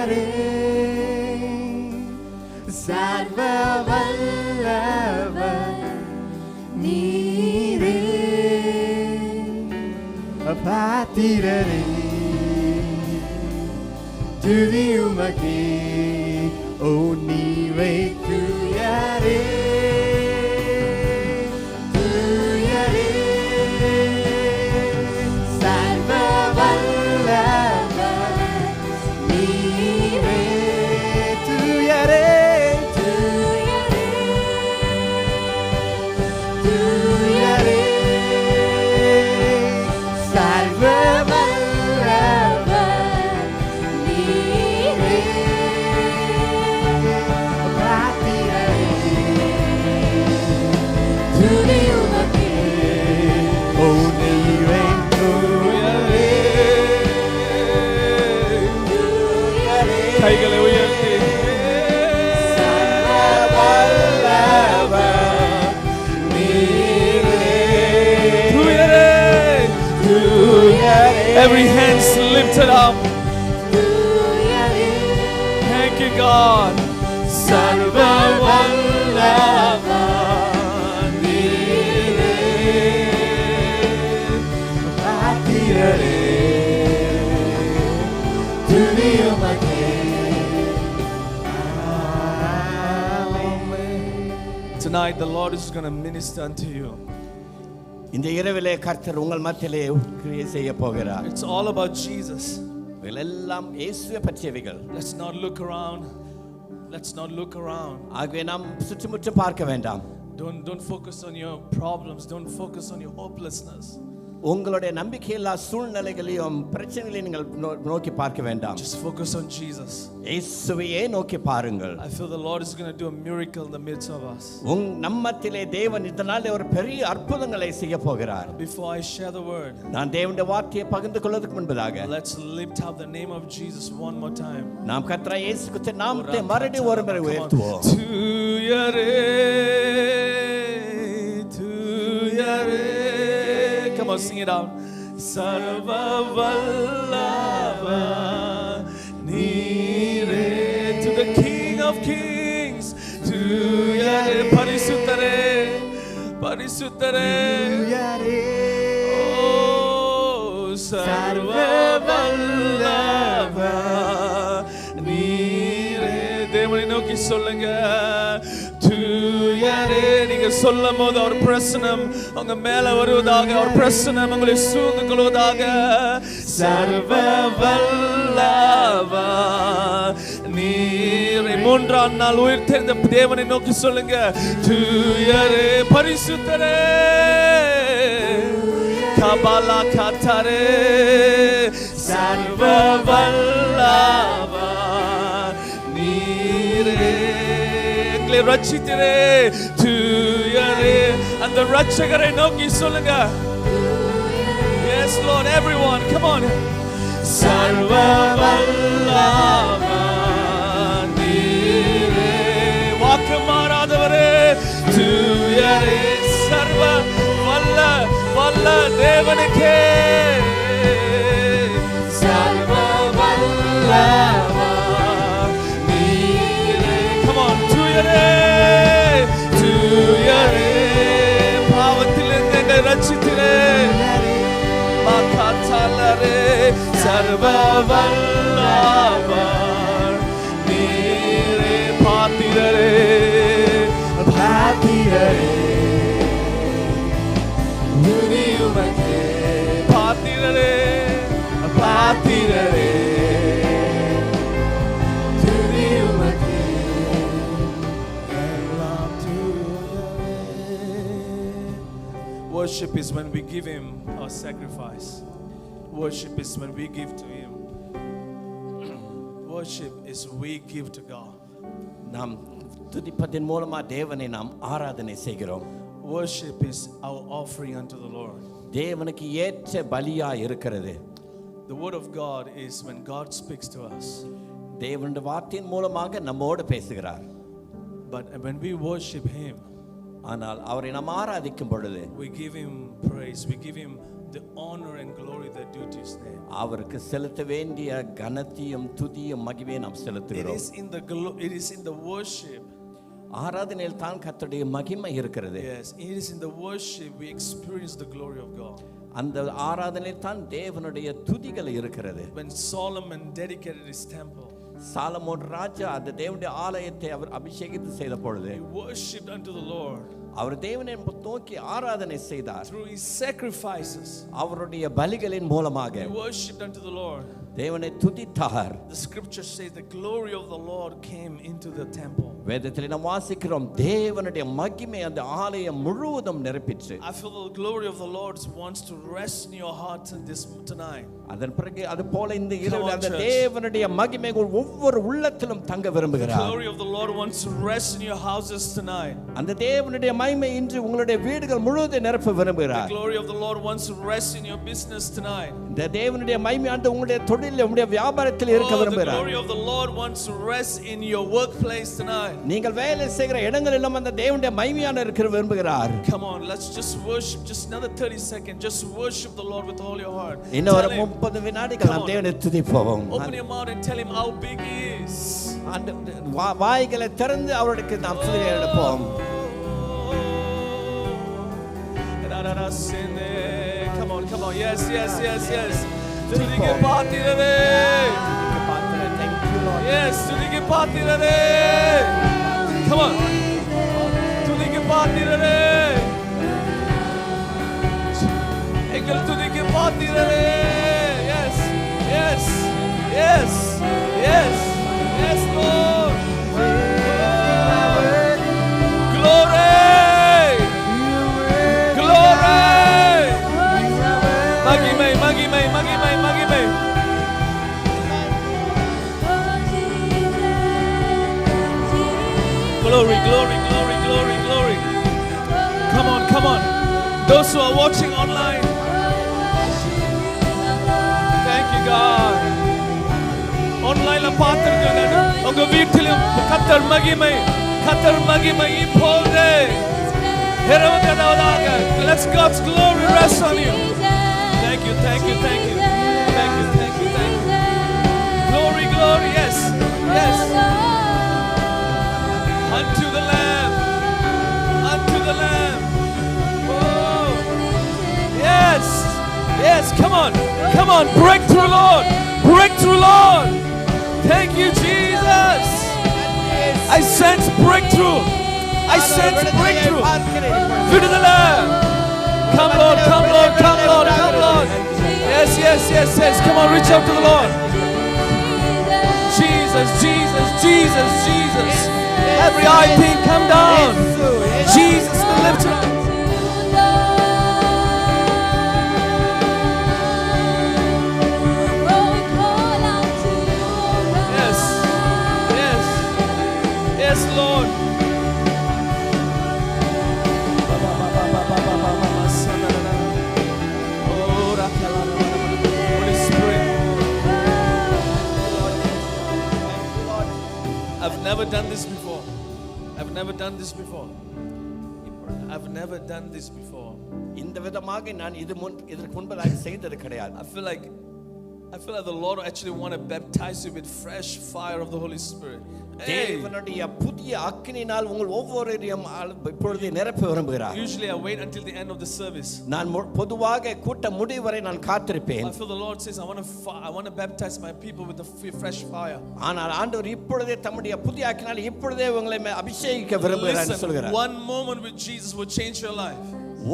தூயரே சர்வ வல்லவர் நீரே பாத்திரரே துதி உமக்கே ஓ நீரை தூயரே தூயரே சர்வ வல்லவர் நீரே தூயரே தூயரே தூயரே சர்வ கைகளை உயர்த்தி every hands lifted up. Thank you God. Sarva vallava neere pathirare duniyumake. Tonight the Lord is going to minister unto you. இந்த இரவிலே கர்த்தர் உங்கள் மத்தியிலே கிரியை செய்ய போகிறார். It's all about Jesus. எல்லாம் இயேசுவை பற்றியவைகள். Let's not look around. Let's not look around. ஆகவே நாம் சுற்றுமுற்றும் பார்க்க வேண்டாம். Don't focus on your problems. Don't focus on your hopelessness. உங்களுடைய நம்பிக்கையில்லா சூழ்நிலைகளையும் பிரச்சனைகளையும் நீங்கள் நோக்கி பார்க்க வேண்டாம். Just focus on Jesus. இயேசுவையே நோக்கி பாருங்கள். I feel the Lord is going to do a miracle in the midst of us. நம்மத்திலே தேவன் இதனாலே ஒரு பெரிய அற்புதங்களை செய்ய போகிறார். Before I share the word, நான் தேவனுடைய வார்த்தையை பகிர்ந்து கொள்வதற்கு முன்பதாக let's lift up the name of Jesus one more time. நாம் கர்த்தராகிய இயேசு கிறிஸ்துவின் நாமத்தை மறுபடியும் ஒரு முறை உயர்த்துவோம். தூயரே தூயரே. Come on, sing it out. Sarva vallava neere to the King of Kings. Tuyare parisuttare parisuttare. Oh, sarva vallava neere. தேவனை நோக்கி சொல்லுங்க. தூயரே. நீங்க சொல்லும் போது அவர் பிரசன்னம் உங்க மேல வருவதாக, அவர் பிரசன்னம் உங்களை சூழ்ந்து கொள்வதாக. சர்வ வல்லவா நீரே. மூன்றாம் நாள் உயிர்த்தெழுந்த தேவனை நோக்கி சொல்லுங்க. தூயரே பரிசுத்தரே கபாலா காத்தாரே சர்வ வல்லவா நீரே. ரட்சித்தரே தூயரே. அந்த ரட்சகரை நோக்கி சொல்லுங்க. Yes Lord, everyone come on. சர்வ வல்லவா நீரே. வாக்கு மாறாதவரே தூயரே. சர்வ வல்ல வல்ல தேவனுக்கே சர்வ வல்லவா நீரே. Come on, தூயரே தூயரே. பாவத்திலிருந்து எங்களை ரட்சித்தரே மாகாத்தாலரே. சர்வ வல்லவர் நீரே. பாத்திரரே பாத்திரரே துதியுமக்கே. பாத்திரரே பாத்திரரே துதியுமக்கே. Worship is when we give him our sacrifice. Worship is when we give to him. Worship is we give to God. நாம் துதிப்பதின் மூலமா தேவனை நாம் ஆராதனை செய்கிறோம். Worship is our offering unto the Lord. தேவனுக்கு ஏற்ற பலியா இருக்கிறது. The word of God is when God speaks to us. தேவனுடைய வார்த்தையின் மூலமாக நம்மோடு பேசுகிறார். But when we worship him, ஆனால் அவரை நாம் ஆராதிக்கும் பொழுது we give him praise, we give him the honor and glory that due to his name. அவருக்கு செலுத்த வேண்டிய கனத்தையும் துதியும் மகிமையை நாம் செலுத்துகிறோம். It is in the worship. ஆராதனையில் தான் கர்த்தருடைய மகிமை இருக்கிறது. Yes, it is in the worship we experience the glory of God. அந்த ஆராதனையில் தான் தேவனுடைய துதிகள் இருக்கிறது. When Solomon dedicated his temple, Solomon ராஜா அந்த தேவனுடைய ஆலயத்தை அவர் அபிஷேகித்து செய்த பொழுது he worshipped unto the Lord அவர் தேவனை நோக்கி ஆராதனை செய்தார். through his sacrifices. அவருடைய பலிகளின் மூலமாக He worshipped unto the Lord. தேவனை துதித்தார். The scripture says the glory of the Lord came into the temple. வேதத்தில் நாம் வாசிக்கிறோம் தேவனுடைய மகிமை அந்த ஆலயம் முழுவதும் நிரப்பிற்று. I feel the glory of the Lord wants to rest in your heart tonight. அதன் பிறகு அது போல இந்த இரவில் அந்த தேவனுடைய மகிமை ஒவ்வொரு உள்ளத்திலும் தங்க விரும்புகிறார். The glory of the Lord wants to rest in your houses tonight. அந்த தேவனுடைய மகிமை இன்று உங்களுடைய வீடுகள் முழுவதும் நிரப்ப விரும்புகிறார். The glory of the Lord wants to rest in your business tonight. இந்த தேவனுடைய மகிமை அந்த உங்களுடைய தொழிலில் உங்களுடைய வியாபாரத்தில் இருக்க விரும்புகிறார். The glory of the Lord wants to rest in your workplace tonight. நீங்கள் வேலை செய்கிற இடங்களிலும் அந்த தேவனுடைய மகிமையான இருக்க விரும்புகிறார். Come on, let's just worship just another 30 seconds. Just worship the Lord with all your heart. இன்னும் ஒரு 30 வினாடிகள் நாம் தேவனை துதிப்போம். Open your mouth and tell him how big he is. அந்த வாய்களை திறந்து அவருக்கு நாம் துதி எடுப்போம். Come on, come on. Yes, yes, yes, yes. துதிக்கு பாத்திரரே. Yes, துதிக்கு பாத்திரரே. Come on. துதிக்கு பாத்திரரே. எங்கள் துதிக்கு பாத்திரரே. Yes, yes, yes, yes, yes, Lord. Glory. மகிமை மகிமை மகிமை மகிமை. Glory, glory, glory, glory, glory. Come on, come on. Those who are watching online, thank you God. Online பார்த்திருக்கீங்க உங்க வீட்டிலும் கர்த்தர் மகிமை இப்போதே இறங்குவதாக. Let God's glory rest on you. Thank you, thank you, thank you, thank you, thank you, thank you. Glory, glory, yes, yes. Unto the Lamb, unto the Lamb. Oh, yes, yes. Come on, come on. Breakthrough, Lord, breakthrough, Lord. Thank you, Jesus. I sense breakthrough. I sense breakthrough. விடுதலை. Come Lord, come Lord, come Lord, come Lord. Yes, yes, yes, yes. Come on, reach out to the Lord. Jesus, Jesus, Jesus, Jesus. Every eye thing come down. Jesus will lift you up. Yes, yes, yes, Lord. I've never done this before. I've never done this before. I've never done this before. இந்த விதமாக நான் இதற்கு முன்பதாக செய்தது கிடையாது. I feel like the Lord actually want to baptize you with fresh fire of the Holy Spirit. தேவனுடைய புதிய அக்கினியினால் உங்கள் ஒவ்வொருவரையும் இப்பொழுது நிரப்ப விரும்புகிறார். Usually I wait until the end of the service. நான் பொதுவாக கூட்ட முடிவு வரை நான் காத்திருப்பேன். I feel the Lord says I want to baptize my people with the fresh fire. ஆனால் ஆண்டவர் இப்பொழுதே தம்முடைய புதிய அக்கினியால் இப்பொழுதே உங்களை அபிஷேகிக்க விரும்புகிறார் என்று சொல்கிறார். One moment with Jesus will change your life.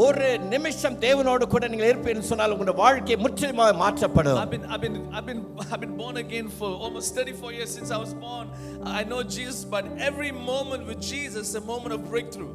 ஒரு நிமிஷம் தேவனோடு கூட நீங்கள் இருப்பீர்கள் சொன்னால் உங்களுடைய வாழ்க்கை முற்றிலுமாக மாற்றப்படும். I've been born again for almost 34 years since I was born. I know Jesus, but every moment with Jesus is a moment of breakthrough.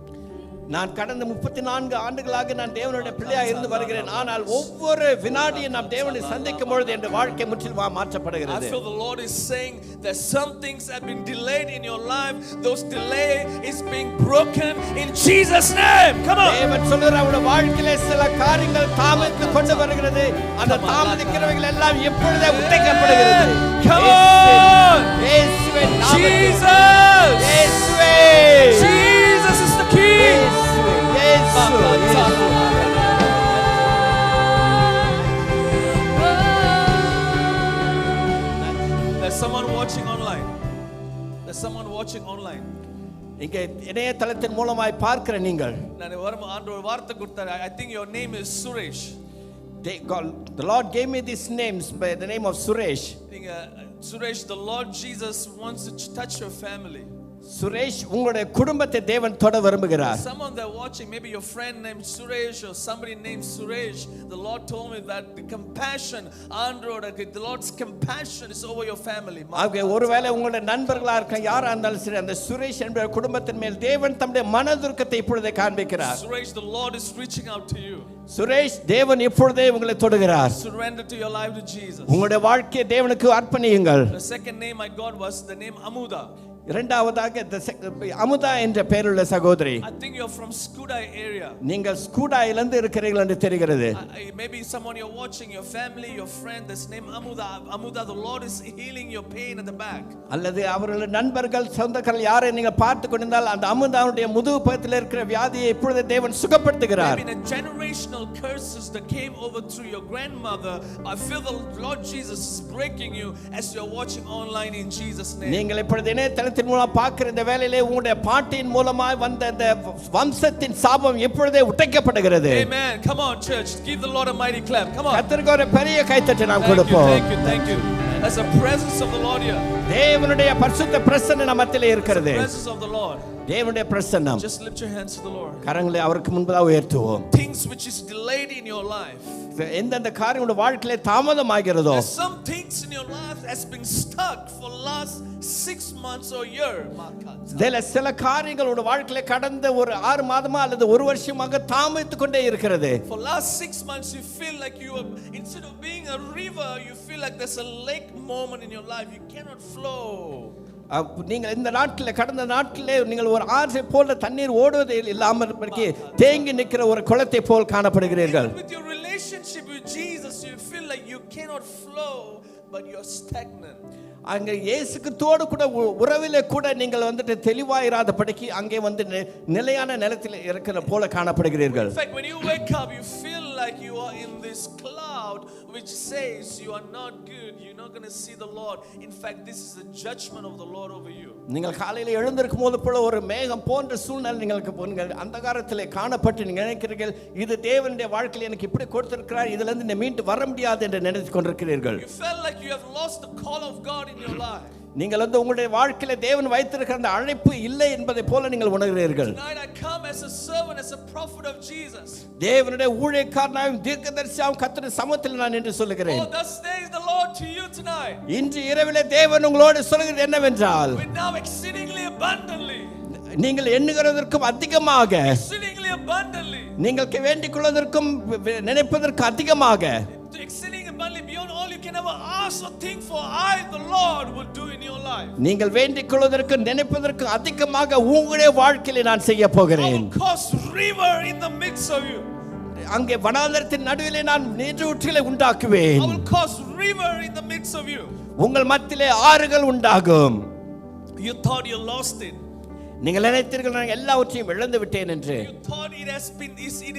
நான் கடந்த 34 ஆண்டுகளாக நான் தேவனுடைய பிள்ளையாக இருந்து வருகிறேன். ஆனால் ஒவ்வொரு வினாடியும் நாம் தேவனை சந்திக்கும் பொழுது என் வாழ்க்கை முற்றிலுமாக மாற்றப்படுகிறது. I feel the Lord is saying that some things have been delayed in your life. Those delay is being broken in Jesus name. Come on. தேவன் சொல்றார் உங்களுடைய வாழ்க்கையிலே சில காரியங்கள் தாமதித்து கொண்டு வருகிறது. அந்த தாமதிக்கிறவைகள் எல்லாம் இப்பொழுதே உடைக்கப்படுகிறது. Come on. இயேசுவின் நாமத்தில். Jesus. இயேசுவே. Jesus is the King. online. There's someone watching online. இங்கே இணையதளத்தின் மூலமாய் பார்க்கிற நீங்கள், நான் வரும் ஆண்டவர் ஒரு வார்த்தை கொடுத்தாரு. I think your name is Suresh. The Lord gave me these names by the name of Suresh. நீங்க Suresh, the Lord Jesus wants to touch your family. Suresh, உங்களுடைய குடும்பத்தை தேவன் தொட விரும்புகிறார். Someone that watching, maybe your friend named Suresh or somebody named Suresh, the Lord told me that the compassion, the Lord's compassion is over your family. ஆகவே ஒருவேளை உங்களுடைய நண்பர்களா இருக்க யாரா இருந்தாலும் சரி, அந்த சுரேஷ் என்ற குடும்பத்தின் மேல் தேவன் தம்முடைய மனதுருக்கத்தை இப்பொழுதே காண்பிக்கிறார். Suresh, the Lord is reaching out to you. Suresh, தேவன் இப்பொழுதே உங்களை தொடுகிறார். Surrender to your life to Jesus. உங்களுடைய வாழ்க்கையை தேவனுக்கு அர்ப்பணியுங்கள். The second name I got was the name Amuda. இரண்டாவதாக அமுதா என்ற பெயருள்ள சகோதரி. I think you're from Skudai area. நீங்கள் ஸ்கூடாயிலிருந்து இருக்கிறீர்கள் என்று தெரிகிறது. Maybe someone you're watching, your family, your friend, this name Amuda. Amuda, the Lord is healing your pain at the back. அல்லது அவர்களுடைய நண்பர்கள், சொந்தக்காரர்கள் யாரை நீங்கள் பார்த்து கொண்டிருந்தால் அந்த அமுதாவுடைய முதுகு பகுதியில் இருக்கிற வியாதியை இப்பொழுது தேவன் சுகப்படுத்துகிறார். Maybe the generational curses that came over through your grandmother, I feel the Lord Jesus is breaking you as you're watching online in Jesus name. நீங்கள் இப்பொழுது இணையதளத்தின் மூலம் பார்க்கிற இந்த வேளையிலே உங்களுடைய பாட்டின் மூலமாய் வந்த இந்த வம்சத்தின் சாபம் இப்பொழுதே உடைக்கப்படுகிறது. Amen. Come on church, give the Lord a mighty clap. Come on. கர்த்தருக்கு ஒரு பெரிய கைத்தட்டு நாம் கொடுப்போம். Thank you. There's a presence of the Lord here. தேவனுடைய பரிசுத்த பிரசன்னம் நம்ம மத்தியிலே இருக்கிறது. The presence of the Lord. தேவனுடைய பிரசன்னம். Just lift your hands to the Lord. கரங்களை அவருக்கு முன்பாக உயர்த்துவோம். Things which is delayed in your life. எந்தெந்த காரியம் உங்களுடைய வாழ்க்கையிலே தாமதமாகிறதோ, some things in your life has been stuck for last 6 months or year. சில காரியங்கள் உங்களுடைய வாழ்க்கையிலே கடந்த ஒரு 6 மாதமா அல்லது ஒரு வருஷமாக தாமதித்து கொண்டே இருக்கிறது. For last 6 months you feel like you are, instead of being a river, you feel like there's a lake moment in your life. You cannot flow. நீங்கள் இந்த நாட்டில் கடந்த நாட்டிலே நீங்கள் ஒரு ஆற்றை போல தண்ணீர் ஓடுவதே இல்லாமல் தேங்கி நிற்கிற ஒரு குளத்தை போல் காணப்படுகிறீர்கள். With your relationship with Jesus, you feel like you cannot flow, but you're stagnant. அங்க இயேசு கிறிஸ்துவோடு கூட உறவிலே கூட நீங்கள் வந்துட்டு தெளிவாயிராதபடிக்கு அங்கே வந்து நிலையான நிலத்தில் இருக்கிற போல காணப்படுகிறீர்கள். In fact, when you wake up, you feel like you are in this cloud which says you are not good, you're not going to see the Lord. In fact, this is the judgment of the Lord over you. நீங்கள் காலையில் எழுந்திருக்கும் போது போல ஒரு மேகம் போன்ற சூழ்நிலை நீங்கள் அந்தகாரத்திலே காணப்பட்டு நீங்கள் நினைக்கிறீர்கள், இது தேவனுடைய வாழ்க்கையில் எனக்கு இப்படி கொடுத்திருக்கிறார், இதுல இருந்து நான் மீண்டு வர முடியாது என்று நினைத்துக் கொண்டிருக்கிறீர்கள். You felt like you have lost the call of God in your life. நீங்கள் வந்து உங்களுடைய வாழ்க்கையில தேவன் வைத்திருக்கிற அந்த அழைப்பு இல்லை என்பதை போல நீங்கள் உணர்கிறீர்கள். Tonight I come as a servant, as a prophet of Jesus. தேவனுடைய ஊழியக்காரனாயும் தீர்க்கதரிசியாயும் கர்த்தருடைய சமூகத்தில் நான் என்று சொல்லுகிறேன். Oh, thus says the Lord to you tonight. இன்று இரவிலே தேவன் உங்களோடு சொல்கிறது என்னவென்றால், With now exceedingly abundantly. நீங்கள் எண்ணுகிறதற்கும் அதிகமாக, Exceedingly abundantly. நீங்கள் வேண்டிக் கொள்வதற்கும் நினைப்பதற்கு அதிகமாக, Exceeding abundantly beyond all you can ever ask or think for, I the Lord will do in your life. நீங்கள் வேண்டிக் கொள்வதற்கு நினைப்பதற்கு அதிகமாக உங்களுடைய வாழ்க்கையிலே நான் செய்ய போகிறேன். I will cause river in the midst of you. அங்கே வனாந்தரத்தின் நடுவிலே நான் நீரூற்றுகளை உண்டாக்குவேன். I will cause river in the midst of you. உங்கள் மத்தியிலே ஆறுகள் உண்டாகும். You thought you lost it. நீங்கள் நினைத்தீர்கள் நான் எல்லாவற்றையும் இழந்து விட்டேன் என்று. You thought it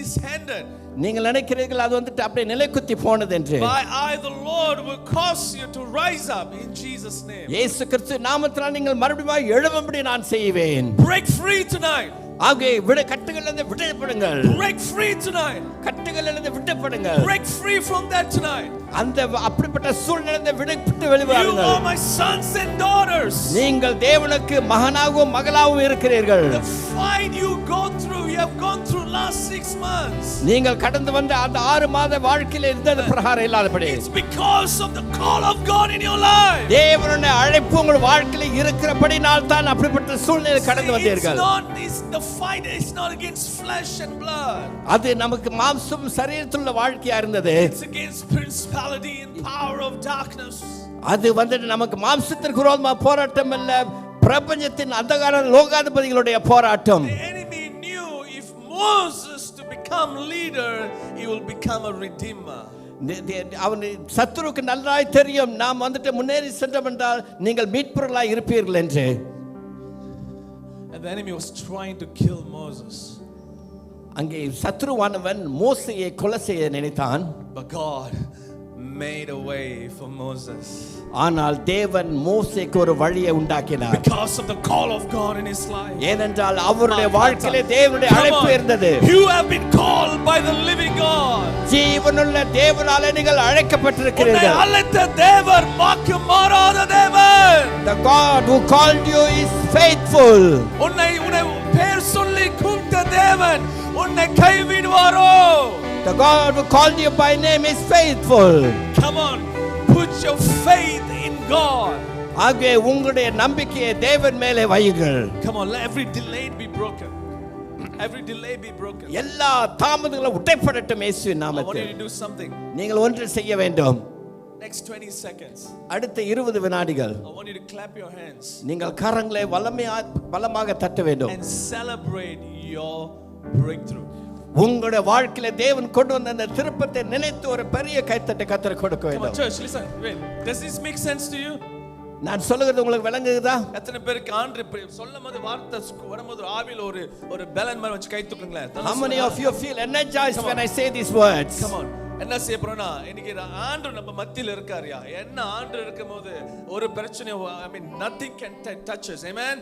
is handed. நீங்கள் நினைக்கிறீர்கள் அது வந்துட்டு அப்படியே நிலைக்குத்தி போனது என்று. But I the Lord will cause you to rise up in Jesus name. இயேசு கிறிஸ்து நாமத்தினால் நீங்கள் மறுபடியும் எழும்படி நான் செய்வேன். Break free tonight. ஆகவே கட்டுகளிலிருந்து விடுபடுங்கள். Break free tonight. கட்டுகளிலிருந்து விடுபடுங்கள். Break free from that tonight. அந்த அப்படிப்பட்ட சூழ்நிலையிலிருந்து விடுபட்டு வெளிவாருங்கள். You are my sons and daughters. நீங்கள் தேவனுக்கு மகனாகவும் மகளாகவும் இருக்கிறீர்கள். The fight you go through, you have gone through last 6 months. நீங்கள் கடந்து வந்த அந்த 6 மாத வாழ்க்கையில இருந்தது பிரகாரம் இல்லாதபடி. It's because of the call of God in your life. தேவனுடைய அழைப்பு உங்கள் வாழ்க்கையில இருக்கிறபடியால் தான் அப்படிப்பட்ட சூழ்நிலை கடந்து வந்தீர்கள். The fight is not against flesh and blood. அது நமக்கு மாம்சம் சரீரத்துள்ள வாழ்க்கையா இருந்தது. It's against principality and power of darkness. அது வந்து நமக்கு மாம்சத்திற்கு விரோதமான போராட்டம் அல்ல, பிரபஞ்சத்தின் அந்தகார லோகாதிபதிகளுடைய போராட்டம். The enemy knew if Moses to become leader, he will become a redeemer. அவன் சத்துருக்கு நல்லாய் தெரியும் நாம் வந்துட்டு முன்னேறி சென்றோம் என்றால் நீங்கள் மீட்பொருளாய் இருப்பீர்கள் என்று. And the enemy was trying to kill Moses. அங்கே சத்ருவானவன் மோசேயை கொலை செய்ய நினைத்தான். But God made a way for Moses. ஆனால் தேவன் மோசேக்கு ஒரு வழியை உண்டாக்கினார். Because of the call of God in his life. ஏனென்றால் அவருடைய வாழ்க்கையிலே தேவனுடைய அழைப்பு இருந்தது. You have been called by the living God. ஜீவனுள்ள தேவனாலே நீங்கள் அழைக்கப்பட்டிருக்கிறீர்கள். உன்னை அழைத்த தேவன் வாக்கு மாறாத தேவன். The God who called you is faithful. உன்னை பேர் சொல்லி கூப்பிட்ட தேவன் உன்னை கைவிடுவாரோ? The God who called you by name is faithful. Come on, put your faith in God. ஆகவே உங்களுடைய நம்பிக்கையை தேவன் மேலே வையுங்கள். Come on, let every delay be broken. Every delay be broken. எல்லா தாமதங்களும் உடைப்படட்டும் இயேசுவின் I want you நாமத்தில். to do something. நீங்கள் ஒன்று செய்ய வேண்டும். Next 20 seconds. அடுத்த 20 வினாடிகள் I want you to clap your hands நீங்கள் கரங்களை பலமாக தட்ட வேண்டும். and celebrate your breakthrough. உங்களுடைய வாழ்க்கையில தேவன் கொண்டு வந்த அந்த திருப்பத்தை நினைத்து ஒரு பெரிய கைத்தட்டை கர்த்தருக்கு கொடுக்க Come on, வேண்டும். church, listen. Wait. Does this make sense to you? நான் சொல்லுகிறது உங்களுக்கு விளங்குதா? எத்தனை பேருக்கு ஆண்டு சொல்லும்போது வார்த்தை வரும்போது ஆவில ஒரு பேலன் மாதிரி வச்சு கை தூக்குங்களேன். How many of you feel energized when I say these words? Come on. என்ன செய்ய போறோம்னா இன்னைக்கு ஆண்டு நம்ம மத்தியில இருக்காருயா. என்ன ஆண்டு இருக்கும்போது ஒரு பிரச்சனை I mean nothing can touch us. Amen.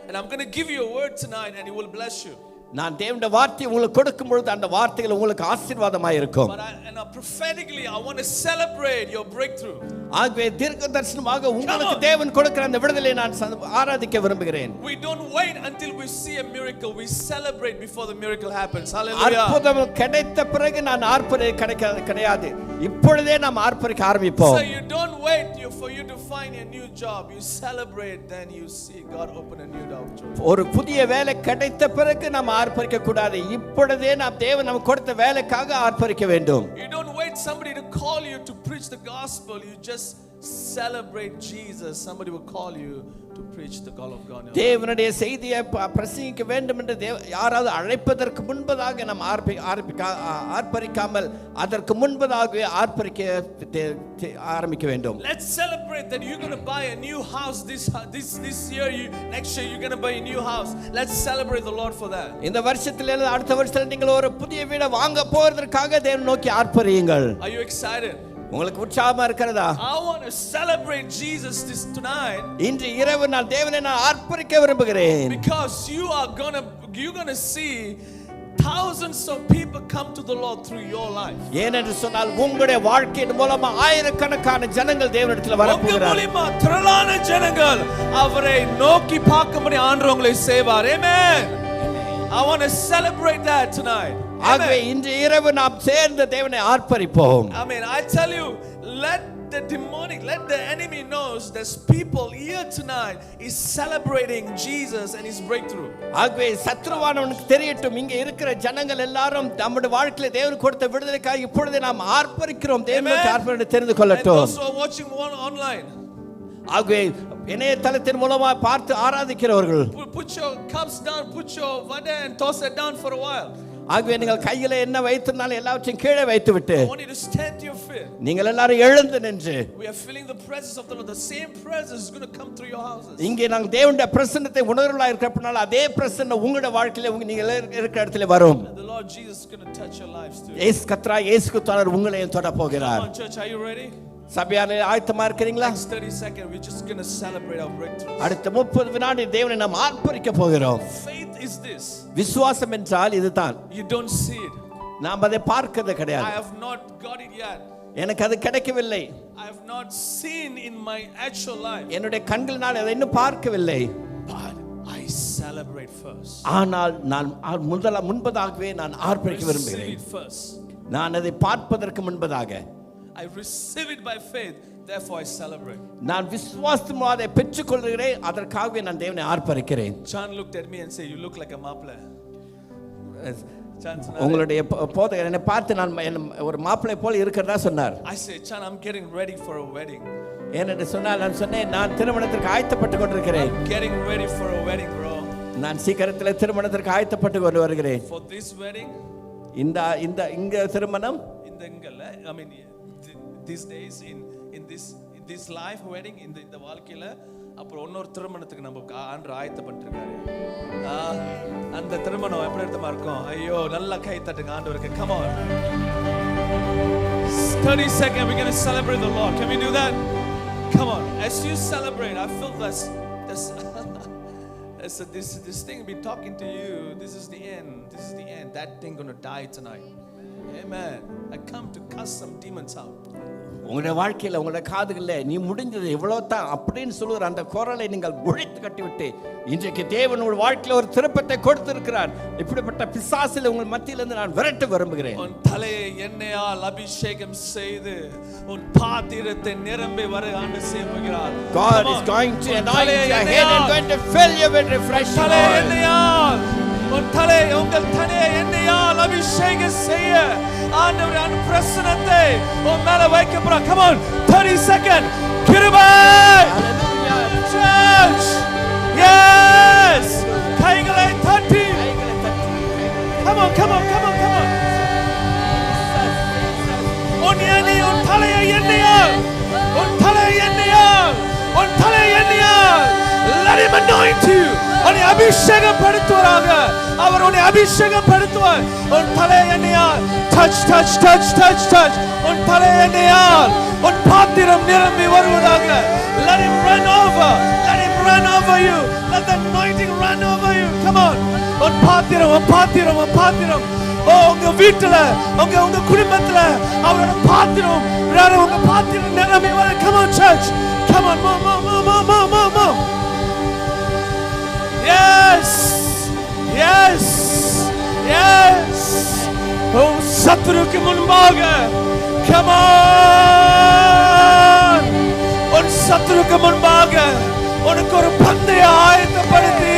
And I'm going to give you a word tonight and it will bless you. நான் தேவனுடைய வார்த்தையை உங்களுக்கு கொடுக்கும் பொழுது அந்த வார்த்தைகள் உங்களுக்கு ஆசீர்வாதமாய் இருக்கும். But prophetically I want to celebrate your breakthrough. ஆகவே தீர்க்கதரிசனமாக உங்களுக்கு தேவன் கொடுக்கிற அந்த விடுதலையை நான் ஆராதிக்க விரும்புகிறேன். We don't wait until we see a miracle. We celebrate before the miracle happens. Hallelujah. அற்புதம் கிடைத்த பிறகு நான் ஆர்ப்பரிக்க கிடையாது. இப்பொழுதே நாம் ஆர்ப்பரிக்க ஆரம்பிப்போம். So you don't wait for you to find a new job. You celebrate, then you see God open a new door. ஒரு புதிய வேலை கிடைத்த பிறகு நாம் ஆர்ப்பரிக்க கூடாது. இப்பொழுதே நாம் தேவன் நமக்கு கொடுத்த வேலைக்காக ஆர்ப்பரிக்க வேண்டும். You don't wait somebody to call you to preach the gospel. You just celebrate Jesus. Somebody will call you to preach the call of God. தேவனுடைய செய்தியை பிரசங்கிக்க வேண்டும் என்று யாராவது அழைப்பதற்கு முன்பதாக நாம் ஆர்ப்பரிக்காமல் அதற்கு முன்பதாகவே ஆர்ப்பரிக்க ஆரம்பிக்க வேண்டும். Let's celebrate that you're going to buy a new house this year. Next year you're going to buy a new house. Let's celebrate the Lord for that. இந்த வருஷத்துல அடுத்த வருஷத்துல நீங்கள் ஒரு புதிய வீடு வாங்க போறதற்காக தேவனை நோக்கி ஆர்ப்பரியுங்கள். Are you excited? உங்களுக்கு உற்சாகமா இருக்கிறதா? I want to celebrate Jesus tonight. இன்று இரவு நான் தேவனை ஆர்ப்பரிக்க விரும்புகிறேன். Because you're going to see thousands of people come to the Lord through your life. ஏனென்று சொன்னால் உங்களுடைய வாழ்க்கையின் மூலமா ஆயிரக்கணக்கான ஜனங்கள் தேவனிடத்தில் வரப்போகிறார்கள். உங்க மூலமா திரளான ஜனங்கள் அவரை நோக்கி பார்க்கும்படி ஆண்டவர் உங்களை செய்வார். Amen. I want to celebrate that tonight. ஆகவே இன்று இரவு நாம் சேர்ந்து தேவனை ஆர்ப்பரிப்போம். I mean, I tell you, let the enemy knows there's people here tonight is celebrating Jesus and his breakthrough. ஆகவே சத்ருவானவனுக்கு தெரியட்டும் இங்க இருக்கிற ஜனங்கள் எல்லாரும் நம்முடைய வாழ்க்கையில தேவன் கொடுத்த விடுதலைக்காக இப்பொழுதே நாம் ஆர்ப்பரிக்கிறோம். தேவனுக்கு ஆர்ப்பரித்து தெரிந்து கொள்ளட்டும். And those who are watching online. ஆகவே இணையதளத்தின் மூலமா பார்த்து ஆராதிக்கிறவர்கள் put your cups down, put your vada and toss it down for a while. ஆகவே நீங்கள் கையில என்ன வைத்திருந்தாலும் எல்லாவற்றையும் கீழே வைத்துவிட்டு I want you to stand to your feet. நீங்கள் எல்லாரும் எழுந்து நின்று We are feeling the presence of the Lord. The same presence is going to come through your houses. இங்கே நாங்கள் தேவனுடைய பிரசன்னத்தை உணர்வுலா இருக்கிறப்பனால அதே பிரசன்னம் உங்களுடைய வாழ்க்கையில நீங்கள் இருக்கிற இடத்துல வரும். The Lord Jesus is going to touch your lives too. இயேசு கர்த்தர் இயேசு கிறிஸ்து உங்களையும் தொட போகிறார். Come on church, are you ready? சபையாரே ஆயத்தமா இருக்கிறீங்களா? Next 30 seconds we're just going to celebrate our breakthrough. அடுத்த 30 வினாடி தேவனை நாம் ஆர்ப்பரிக்க போகிறோம். Faith is this. விசுவாசம் என்றால் இதுதான். You don't see it. நாம் அதை பார்க்கிறது கிடையாது. I have not got it yet. எனக்கு அது கிடைக்கவில்லை. I have not seen in my actual life. என்னுடைய கண்களினால் அதை இன்னும் பார்க்கவில்லை. But I celebrate first. ஆனால் நான் முன்பதாகவே நான் ஆர்ப்பரிக்க விரும்புகிறேன். நான் அதை பார்ப்பதற்கு முன்பதாக I receive it by faith, therefore I celebrate. நான் விசுவாசத்தோடு அதை பெற்றுக்கொள்கிறேன், அதற்காகவே நான் தேவனை ஆர்ப்பரிக்கிறேன். John looked at me and said, you look like a மாப்பிள்ளை. உங்களுடைய போதகர் என்னை பார்த்து நான் ஒரு மாப்பிள்ளை போல இருக்கிறதா சொன்னார். I said, John, I'm getting ready for a wedding. ஏனென்று சொன்னால் நான் சொன்னேன் நான் திருமணத்திற்கு ஆயத்தப்பட்டு கொண்டிருக்கிறேன். I'm getting ready for a wedding, bro. நான் சீக்கிரத்தில் திருமணத்திற்கு ஆயத்தப்பட்டு கொண்டு வருகிறேன். For this wedding, இங்க திருமணம் I mean these days in this life wedding இந்த வாழ்க்கையில அப்புறம் இன்னொரு திருமணத்துக்கு நம்ம ஆண்டவர் ஆயத்தப்பட்டிருக்காரு. அந்த திருமணம் எப்படி இருக்குமா இருக்கும்? ஐயோ நல்லா கை தட்டுங்க ஆண்டவருக்கு. Come on. 30 seconds, we're going to celebrate the Lord. Can we do that? Come on. As you celebrate, I feel this thing been talking to you. This is the end. This is the end. That thing going to die tonight. Amen. I come to cast some demons out. உங்களுடைய வாழ்க்கையில் உங்களுடைய காதுகளில் நீ முடிஞ்சது எவ்வளோ தான் அப்படின்னு சொல்லுற அந்த குரலை நீங்கள் ஒழித்து கட்டிவிட்டு இன்றைக்கு தேவன் உங்கள் வாழ்க்கையில் ஒரு திருப்பத்தை கொடுத்திருக்கிறார். இப்படிப்பட்ட பிசாசில் உங்கள் மத்தியிலிருந்து நான் விரட்ட விரும்புகிறேன். உன் தலையை எண்ணெயால் அபிஷேகம் செய்து உன் பாத்திரத்தை நிரம்பி வர ஆண்டு செய்கிறார். God is going to anoint your head and going to fill you with refreshing oil. தலையை எண்ணெயால் உன் தலையை உங்கள் தலையை எண்ணெயால் அபிஷேகம் செய்ய ஆண்டவரே அந்த பிரசன்னத்தை உன் மேல வைக்க போறா. Come on, 30 seconds. கிருபை. Hallelujah. Church. Yes. கைகளை தட்டி. Come on, come on, come on, come on. உன் தலையை எண்ணெயால் உன் தலையை எண்ணெயால் உன் தலையை எண்ணெயால் let him anoint you. உன்னை அபிஷேகப்படுத்துவாராக. அவர் உன்னை அபிஷேகப்படுத்துவார். உன் தலையை எண்ணெயால் touch touch touch touch touch. உன் தலையை எண்ணெயால் உன் பாத்திரம் நிரம்பி வருவதாக. Let him run over. Let him run over you. Let the anointing run over you. Come on. உன் பாத்திரம் உன் பாத்திரம் உன் பாத்திரம். உங்க வீட்டுல உங்க குடும்பத்துல அவரோட பாத்திரம் உங்க பாத்திரம் நிரம்பி வர. Come on church. Come on. More. Yes. Yes. Yes. Oh, சத்துருக்கு முன்பாக. Come on. உன் சத்துருக்கு முன்பாக உனக்கு ஒரு பந்தய ஆயத்தப்படுத்தி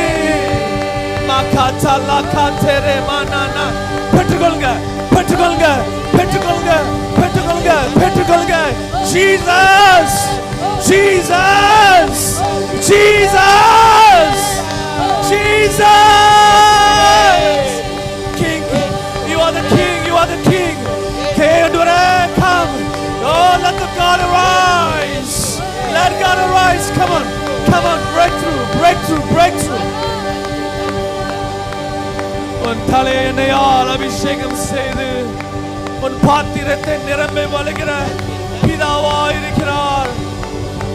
மாகாச்சலா காத்தேரே மானானா பெற்றுக்கொள்ளுங்க பெற்றுக்கொள்ளுங்க பெற்றுக்கொள்ளுங்க பெற்றுக்கொள்ளுங்க பெற்றுக்கொள்ளுங்க. Jesus. Jesus. Jesus. Jesus. King, you are the king, you are the king. Come. Oh, let the God arise. Let God arise. Come on, come on, breakthrough, breakthrough, breakthrough. உன் தலையை எண்ணெயால் அபிஷேகம் செய்து உன் பாத்திரத்தை நிரம்பி வழிகிற பிதாவாய் இருக்கிறார்.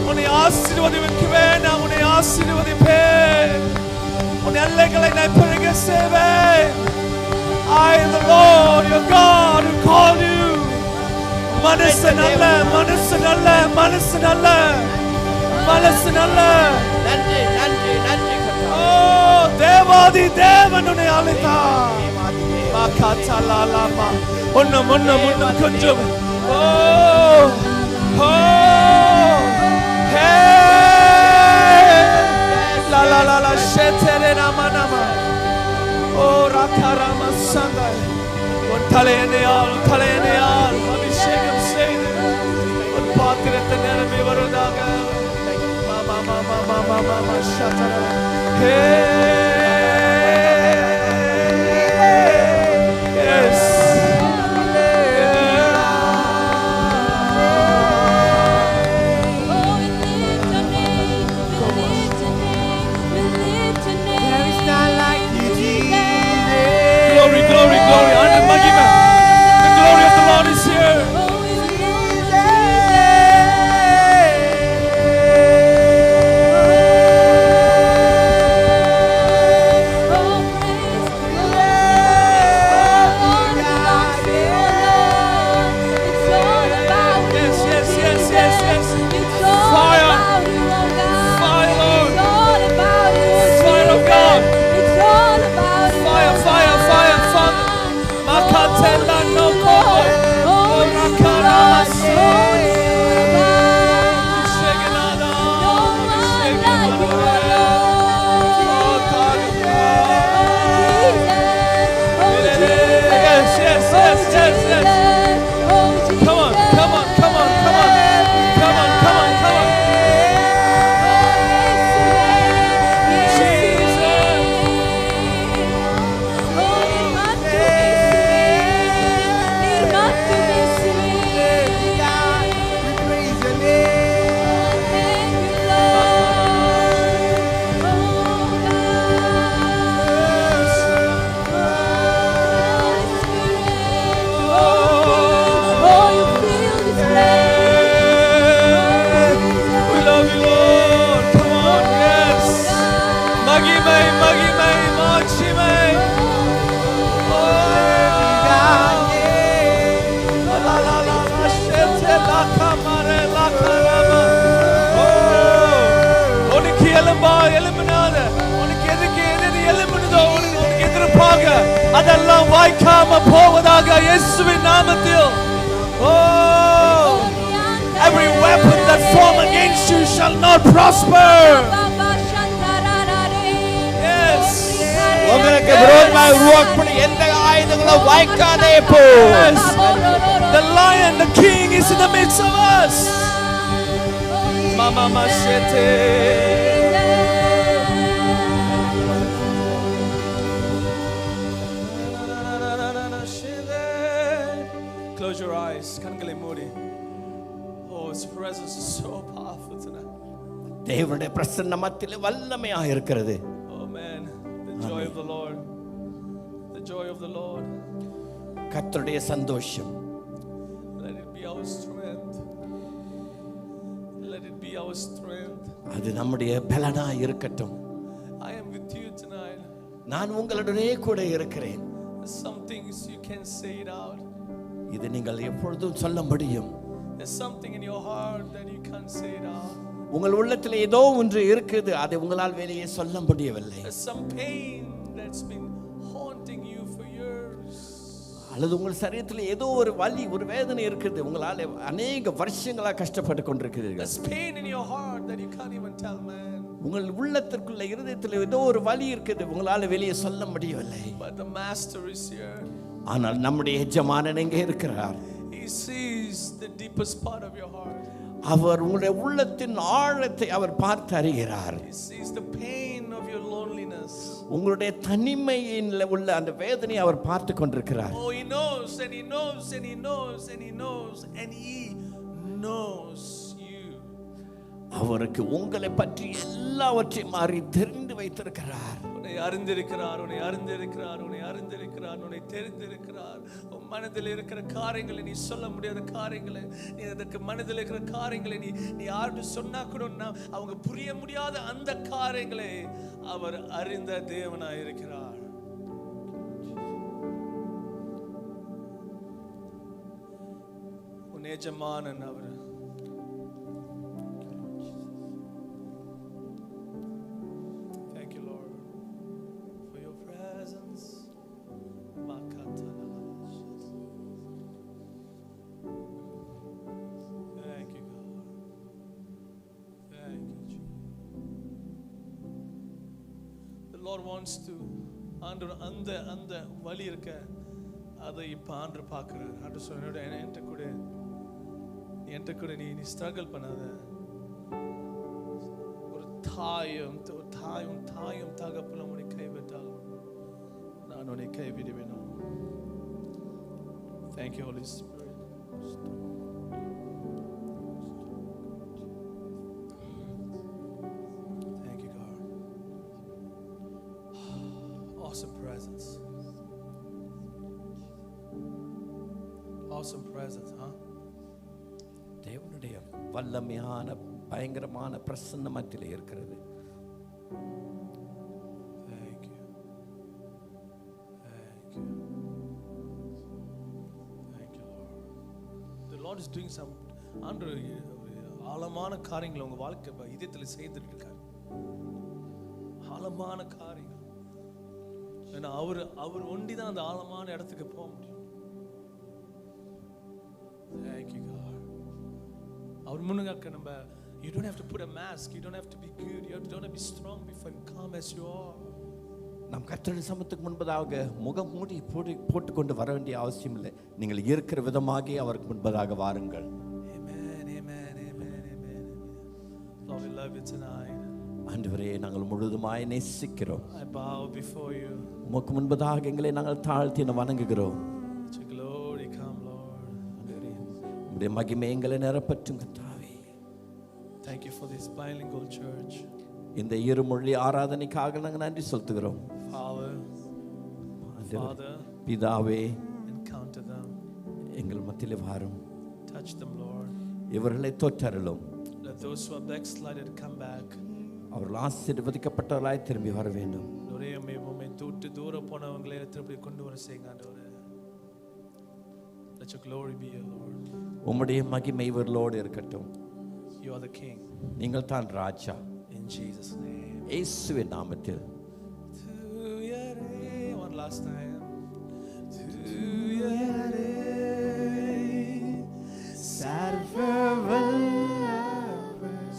உன்னை ஆசீர்வதிப்பேன், நான் உன்னை ஆசீர்வதிப்பேன். உன் எல்லைகளை நான் பெருக செய்வேன். I am the Lord your God who called you. மனுஷன் அல்ல, மனுஷன் அல்ல, மனுஷன் அல்ல, மனுஷன் அல்ல. நன்றி நன்றி நன்றி. ஓ தேவாதி தேவன் உன்னை அழைத்தார். மாகாச்சலாலாமா ஒன்னும் கொஞ்சம். ஓ ஓ ஹே la la la la shetere nama nama. ஓ ராகாராமா சங்கா உன் தலையணையால் அபிஷேகம் செய்து உன் பாத்திரத்தை நிரம்பி வருவதாக. மாமா ஷாத்தரா. Yes. Glory, glory. Under Mahima. The glory of the Lord is here. மகிமை மகிமை மாட்சிமை. உனக்கு எலும்பினாத உனக்கு எதுக்கு எது எலும்பினதோ உனக்கு எதிர்ப்பாக அதெல்லாம் வாய்க்காம போவதாக இயேசுவின் நாமத்தில். Every weapon that form against you shall not prosper. Yes. உங்களுக்கு விரோதமாக உருவாக்கப்படும் எந்த ஆயுதங்களும் வாய்க்காதே போ. The lion, the king is in the midst of us. Mama machete. Close your eyes. கண்களை மூடி. Oh, his presence is so powerful tonight. தேவனுடைய பிரசன்ன மத்தியிலே வல்லமையாக இருக்கிறது. Oh man, the joy of the Lord. The joy of the Lord. கர்த்தருடைய சந்தோஷம். Let it be our strength. Let it be our strength. அது நம்முடைய பலனா இருக்கட்டும். I am with you tonight. நான் உங்களுடனே கூட இருக்கிறேன். Some things you can't say it out. இது நீங்கள் எப்பொழுதும் சொல்ல முடியும். There's something in your heart that you can't say it out. உங்கள் உள்ளத்தில் ஏதோ ஒன்று இருக்குது, அதை உங்களால் வெளியே சொல்ல முடியவில்லை. There's some pain that's been haunting you for years. அல்லது உங்கள் சரீரத்தில் ஏதோ ஒரு வலி, ஒரு வேதனை இருக்குது, உங்களால் அநேக வருஷங்களா கஷ்டப்பட்டு கொண்டிருக்கிறீர்கள். There's pain in your heart that you can't even tell man. உங்கள் உள்ளத்திற்குள்ள இருதயத்தில் ஏதோ ஒரு வலி இருக்குது, உங்களால் வெளியே சொல்ல முடியவில்லை. But the master is here. ஆனால் நம்முடைய எஜமானன் எங்கே இருக்கிறார்? He sees the deepest part of your heart. அவர் உங்களுடைய உள்ளத்தின் ஆழத்தை அவர் பார்த்து அறிகிறார். He sees the pain of your loneliness. உங்களுடைய தனிமையில் உள்ள அந்த வேதனையை அவர் பார்த்து கொண்டிருக்கிறார். Oh, he knows and he knows and he knows and he knows and he knows you. அவருக்கு உங்களை பற்றி எல்லாவற்றையும் தெரிந்து வைத்திருக்கிறார். உன்னை அறிந்திருக்கிறார், உன்னை அறிந்திருக்கிறார், உன்னை அறிந்திருக்கிறார், உன்னை தெரிந்திருக்கிறார். உன் மனதில் இருக்கிற காரியங்களை, நீ சொல்ல முடியாத காரியங்களை, நீ அதற்கு மனதில் இருக்கிற காரியங்களை நீ யார்கிட்ட சொன்னா கூட அவங்க புரிய முடியாத அந்த காரியங்களை அவர் அறிந்த தேவனாய் இருக்கிறார். உன் எஜமானன் அவர். Lord wants to அந்த வலி இருக்க அதை இப்ப ஆண்டவர் பார்க்கிறார். ஆண்டவர் சொல்றாரு, என்கிட்ட கூட நீ ஸ்ட்ரகிள் பண்ணாத. ஒரு தாயும் தகப்பனும் உன்னை கைவிட்டால் நான் உன்னை கைவிடுவேன். Thank you, Holy Spirit. Awesome presence. Awesome presence, huh? தேவனுடைய வல்லமையான பயங்கரமான பிரசன்ன மத்தியிலே இருக்கிறது. Thank you. Thank you. Thank you, Lord. The Lord is doing some ஆழமான காரியங்களை உங்க வாழ்க்கை இதயத்தில் செய்துட்டு இருக்காரு. ஆழமான காரியங்கள். ஏன்னா அவர் ஒண்டி தான் அந்த ஆழமான இடத்துக்கு போக முடியும். Thank you, God. அவர் முன்னுக்கு நம்ம you don't have to put a mask, you don't have to be good, you don't have to be strong before you come as you are. நாம் கர்த்தருடைய சமூகத்துக்கு முன்பதாக முகமூடி போட்டுக்கொண்டு வர வேண்டிய அவசியம் இல்லை. நீங்கள் இருக்கிற விதமாகவே அவருக்கு முன்பதாக வாருங்கள். Amen, amen, amen, amen. Lord, we love you tonight. ஆண்டவரே, நாங்கள் முழுதுமாய் நேசிக்கிறோம். I bow before you. உமக்கு முன்பதாக எங்களை நாங்கள் தாழ்த்தி வணங்குகிறோம். Let your glory come, Lord. ஆண்டவரே, உம்முடைய மகிமை எங்களை நிரப்பட்டும் கர்த்தாவே. Thank you for this bilingual church. இந்த இருமொழி ஆராதனைக்காக நாங்கள் நன்றி செலுத்துகிறோம். Father, பிதாவே, encounter them. எங்கள் மத்தியிலே வாரும். Touch them, Lord. இவர்களை தொட்டருளும். Let those who are backslided come back. அவர்கள் ஆசீர்வதிக்கப்பட்டவர்களாய் திரும்பி வர வேண்டும். ஒரே உம்மை விட்டு தூரம் போனவங்களை திருப்பி கொண்டு வர செய்யுங்க ஆண்டவரே. Let your glory be your Lord. உம்முடைய மகிமை இவர்களோடு இருக்கட்டும். You are the king. நீங்கள் தான் ராஜா. In Jesus name. இயேசுவின் நாமத்தில். One last time.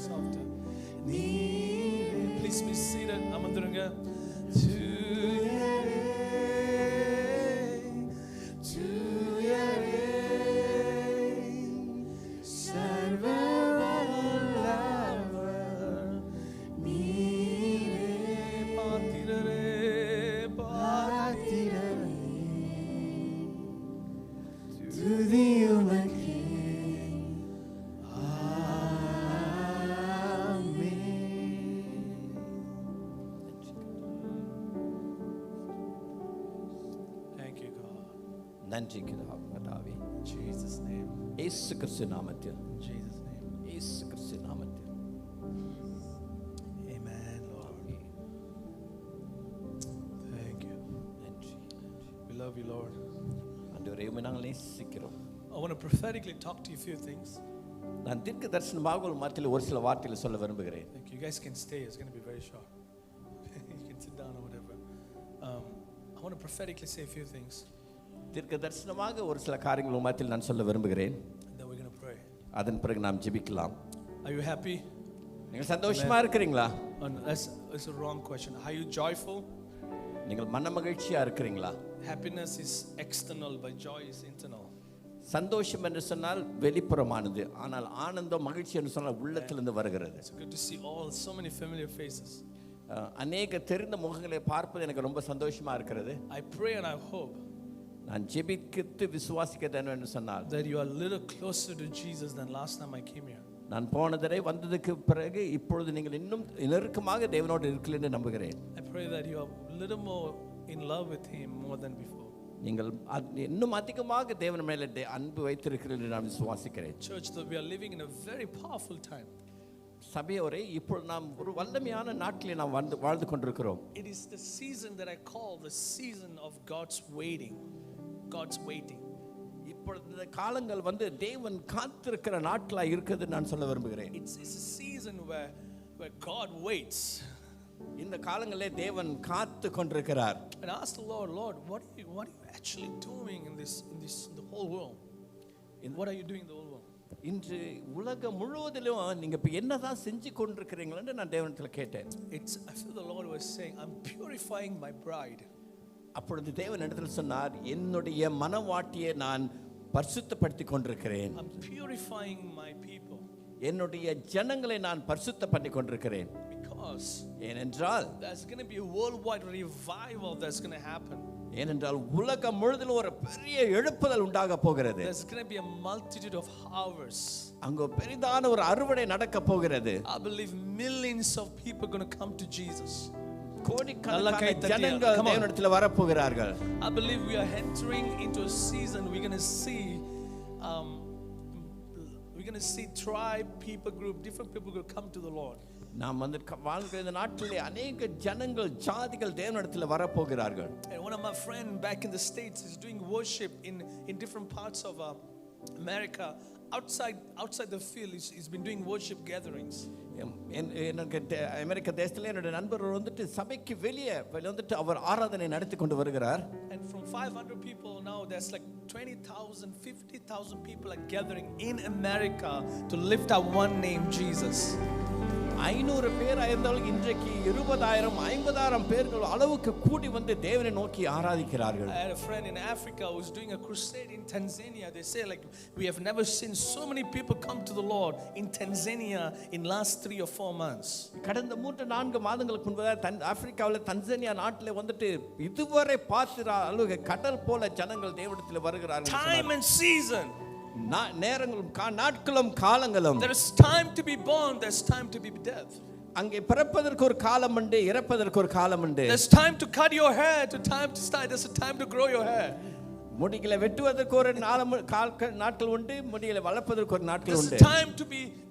Softer. Please be seated. அமர்ந்துருங்க. நன்றி கர்த்தாவே. Jesus name. இயேசு கிறிஸ்து நாமத்தில். Jesus name. இயேசு கிறிஸ்து நாமத்தில். Amen, Lord. Thank you. நன்றி. We love you, Lord. ஆண்டவரே உம்மை நாங்கள் நேசிக்கிறோம். I want to prophetically talk to you a few things. நான் தீர்க்க தரிசனமாக உங்கள் மத்தியில் ஒரு சில வார்த்தைகளை சொல்ல விரும்புகிறேன். You guys can stay. It's going to be very short. You can sit down or whatever. I want to prophetically say a few things. தீர்க்க தரிசனமாக ஒரு சில காரியங்கள் உங்கள் மத்தியில் நான் சொல்ல விரும்புகிறேன். Then we're going to pray. அதன் பிறகு நாம் ஜெபிக்கலாம். Are you happy? நீங்கள் சந்தோஷமா இருக்கிறீங்களா? That's a wrong question. Are you joyful? நீங்கள் மனமகிழ்ச்சியா இருக்கிறீங்களா? Happiness is external, but joy is internal. சந்தோஷம் என்று சொன்னால் வெளிப்புறமானது, ஆனால் ஆனந்தம் மகிழ்ச்சி என்று சொன்னால் உள்ளத்திலிருந்து வருகிறது. It's good to see so many familiar faces. அநேக தெரிந்த முகங்களை பார்ப்பது எனக்கு ரொம்ப சந்தோஷமா இருக்கிறது. I pray and I hope நான் ஜெபித்து விசுவாசிக்கிறேன் என்று சொன்னால் that you are a little closer to Jesus than last time I came here. நான் போன தடவை வந்ததுக்கு பிறகு இப்பொழுது நீங்கள் இன்னும் நெருக்கமாக தேவனோடு இருக்கிறீர்கள் என்று நம்புகிறேன். I pray that you are a little more in love with him more than before. நீங்கள் இன்னும் அதிகமாக தேவன் மேலே அன்பு வைத்திருக்கிறீர்கள் என்று நான் விசுவாசிக்கிறேன். Church, that we are living in a very powerful time. சபையோரே இப்பொழுது நாம் ஒரு வல்லமையான நாட்களில் நாம் வாழ்ந்து கொண்டிருக்கிறோம். It is the season that I call the season of God's waiting. God's waiting. இப்பொழுது இந்த காலங்கள் வந்து தேவன் காத்திருக்கிற நாட்களா இருக்குது நான் சொல்ல விரும்புகிறேன். It's a season where God waits. இந்த காலங்களே தேவன் காத்து கொண்டிருக்கிறார். And ask the Lord, what are you actually doing in the whole world? What are you doing in the whole world? இன்று உலகம் முழுவதிலும் நீங்க இப்ப என்னதான் செஞ்சு கொண்டிருக்கிறீங்கன்னு நான் தேவனிடத்தில் கேட்டேன். I feel the Lord was saying, I'm purifying my bride. அப்பொழுது தேவன் இடத்தில் சொன்னார், என்னுடைய மனவாட்டியை நான் பரிசுத்தப்படுத்திக் கொண்டிருக்கிறேன். I'm purifying my people. என்னுடைய ஜனங்களை நான் பரிசுத்தம் பண்ணி கொண்டிருக்கிறேன். Because ஏனென்றால் there's going to be a worldwide revival that's going to happen. ஏனென்றால் உலகம் முழுவதிலும் ஒரு பெரிய எழுப்புதல் உண்டாக போகிறது. There's going to be a multitude of harvests. அங்க பெரிதான ஒரு அறுவடை நடக்க போகிறது. I believe millions of people are going to come to Jesus. கோடிக்கணக்கான ஜனங்கள் தேவனிடத்தில் வர போகிறார்கள். I believe we are entering into a season we're going to see tribe, people group, different people will come to the Lord. நாம் வந்து வாழ்கிற இந்த நாட்டிலே அநேக ஜனங்கள் ஜாதிகள் தேவனிடத்தில் வர போகிறார்கள். And one of my friends back in the States is doing worship in different parts of America. Outside the field, he's been doing worship gatherings. எனக்கு அமெரிக்க தேசத்துல என்னோட நண்பர் வந்துட்டு சபைக்கு வெளியே வந்துட்டு அவர் ஆராதனை நடத்தி கொண்டு வருகிறார். And from 500 people now there's like 20,000 50,000 people are gathering in America to lift up one name, Jesus. 500 பேர் இருந்தாலும் இன்றைக்கு 20,000 50,000 பேர்கள் அளவுக்கு கூடி வந்து தேவனை நோக்கி ஆராதிக்கிறார்கள். I had a friend in Africa who was doing a crusade in Tanzania. They say like we have never seen so many people come to the Lord in Tanzania in last 3 or 4 months. கடந்த 3-4 மாதங்களுக்கு முன்பு ஆப்பிரிக்காவில் தன்சானியா நாட்டிலே வந்துட்டு இதுவரை பார்த்திர அளவுக்கு கடல் போல ஜனங்கள் தேவனிடத்தில் வருகிறார்கள். Time and season. நேரங்களும் நாட்களும் காலங்களும். There is time to be born, there's time to be dead. அங்கே பிறப்பதற்கு ஒரு காலம் உண்டு, இறப்பதற்கு ஒரு காலம் உண்டு. There's time to cut your hair, to time to start, there's a time to grow your hair. முடிகளை வெட்டுவதற்கு ஒரு நாட்கள் உண்டு, முடிகளை வளர்ப்பதற்கு ஒரு நாட்கள் உண்டு. There's a time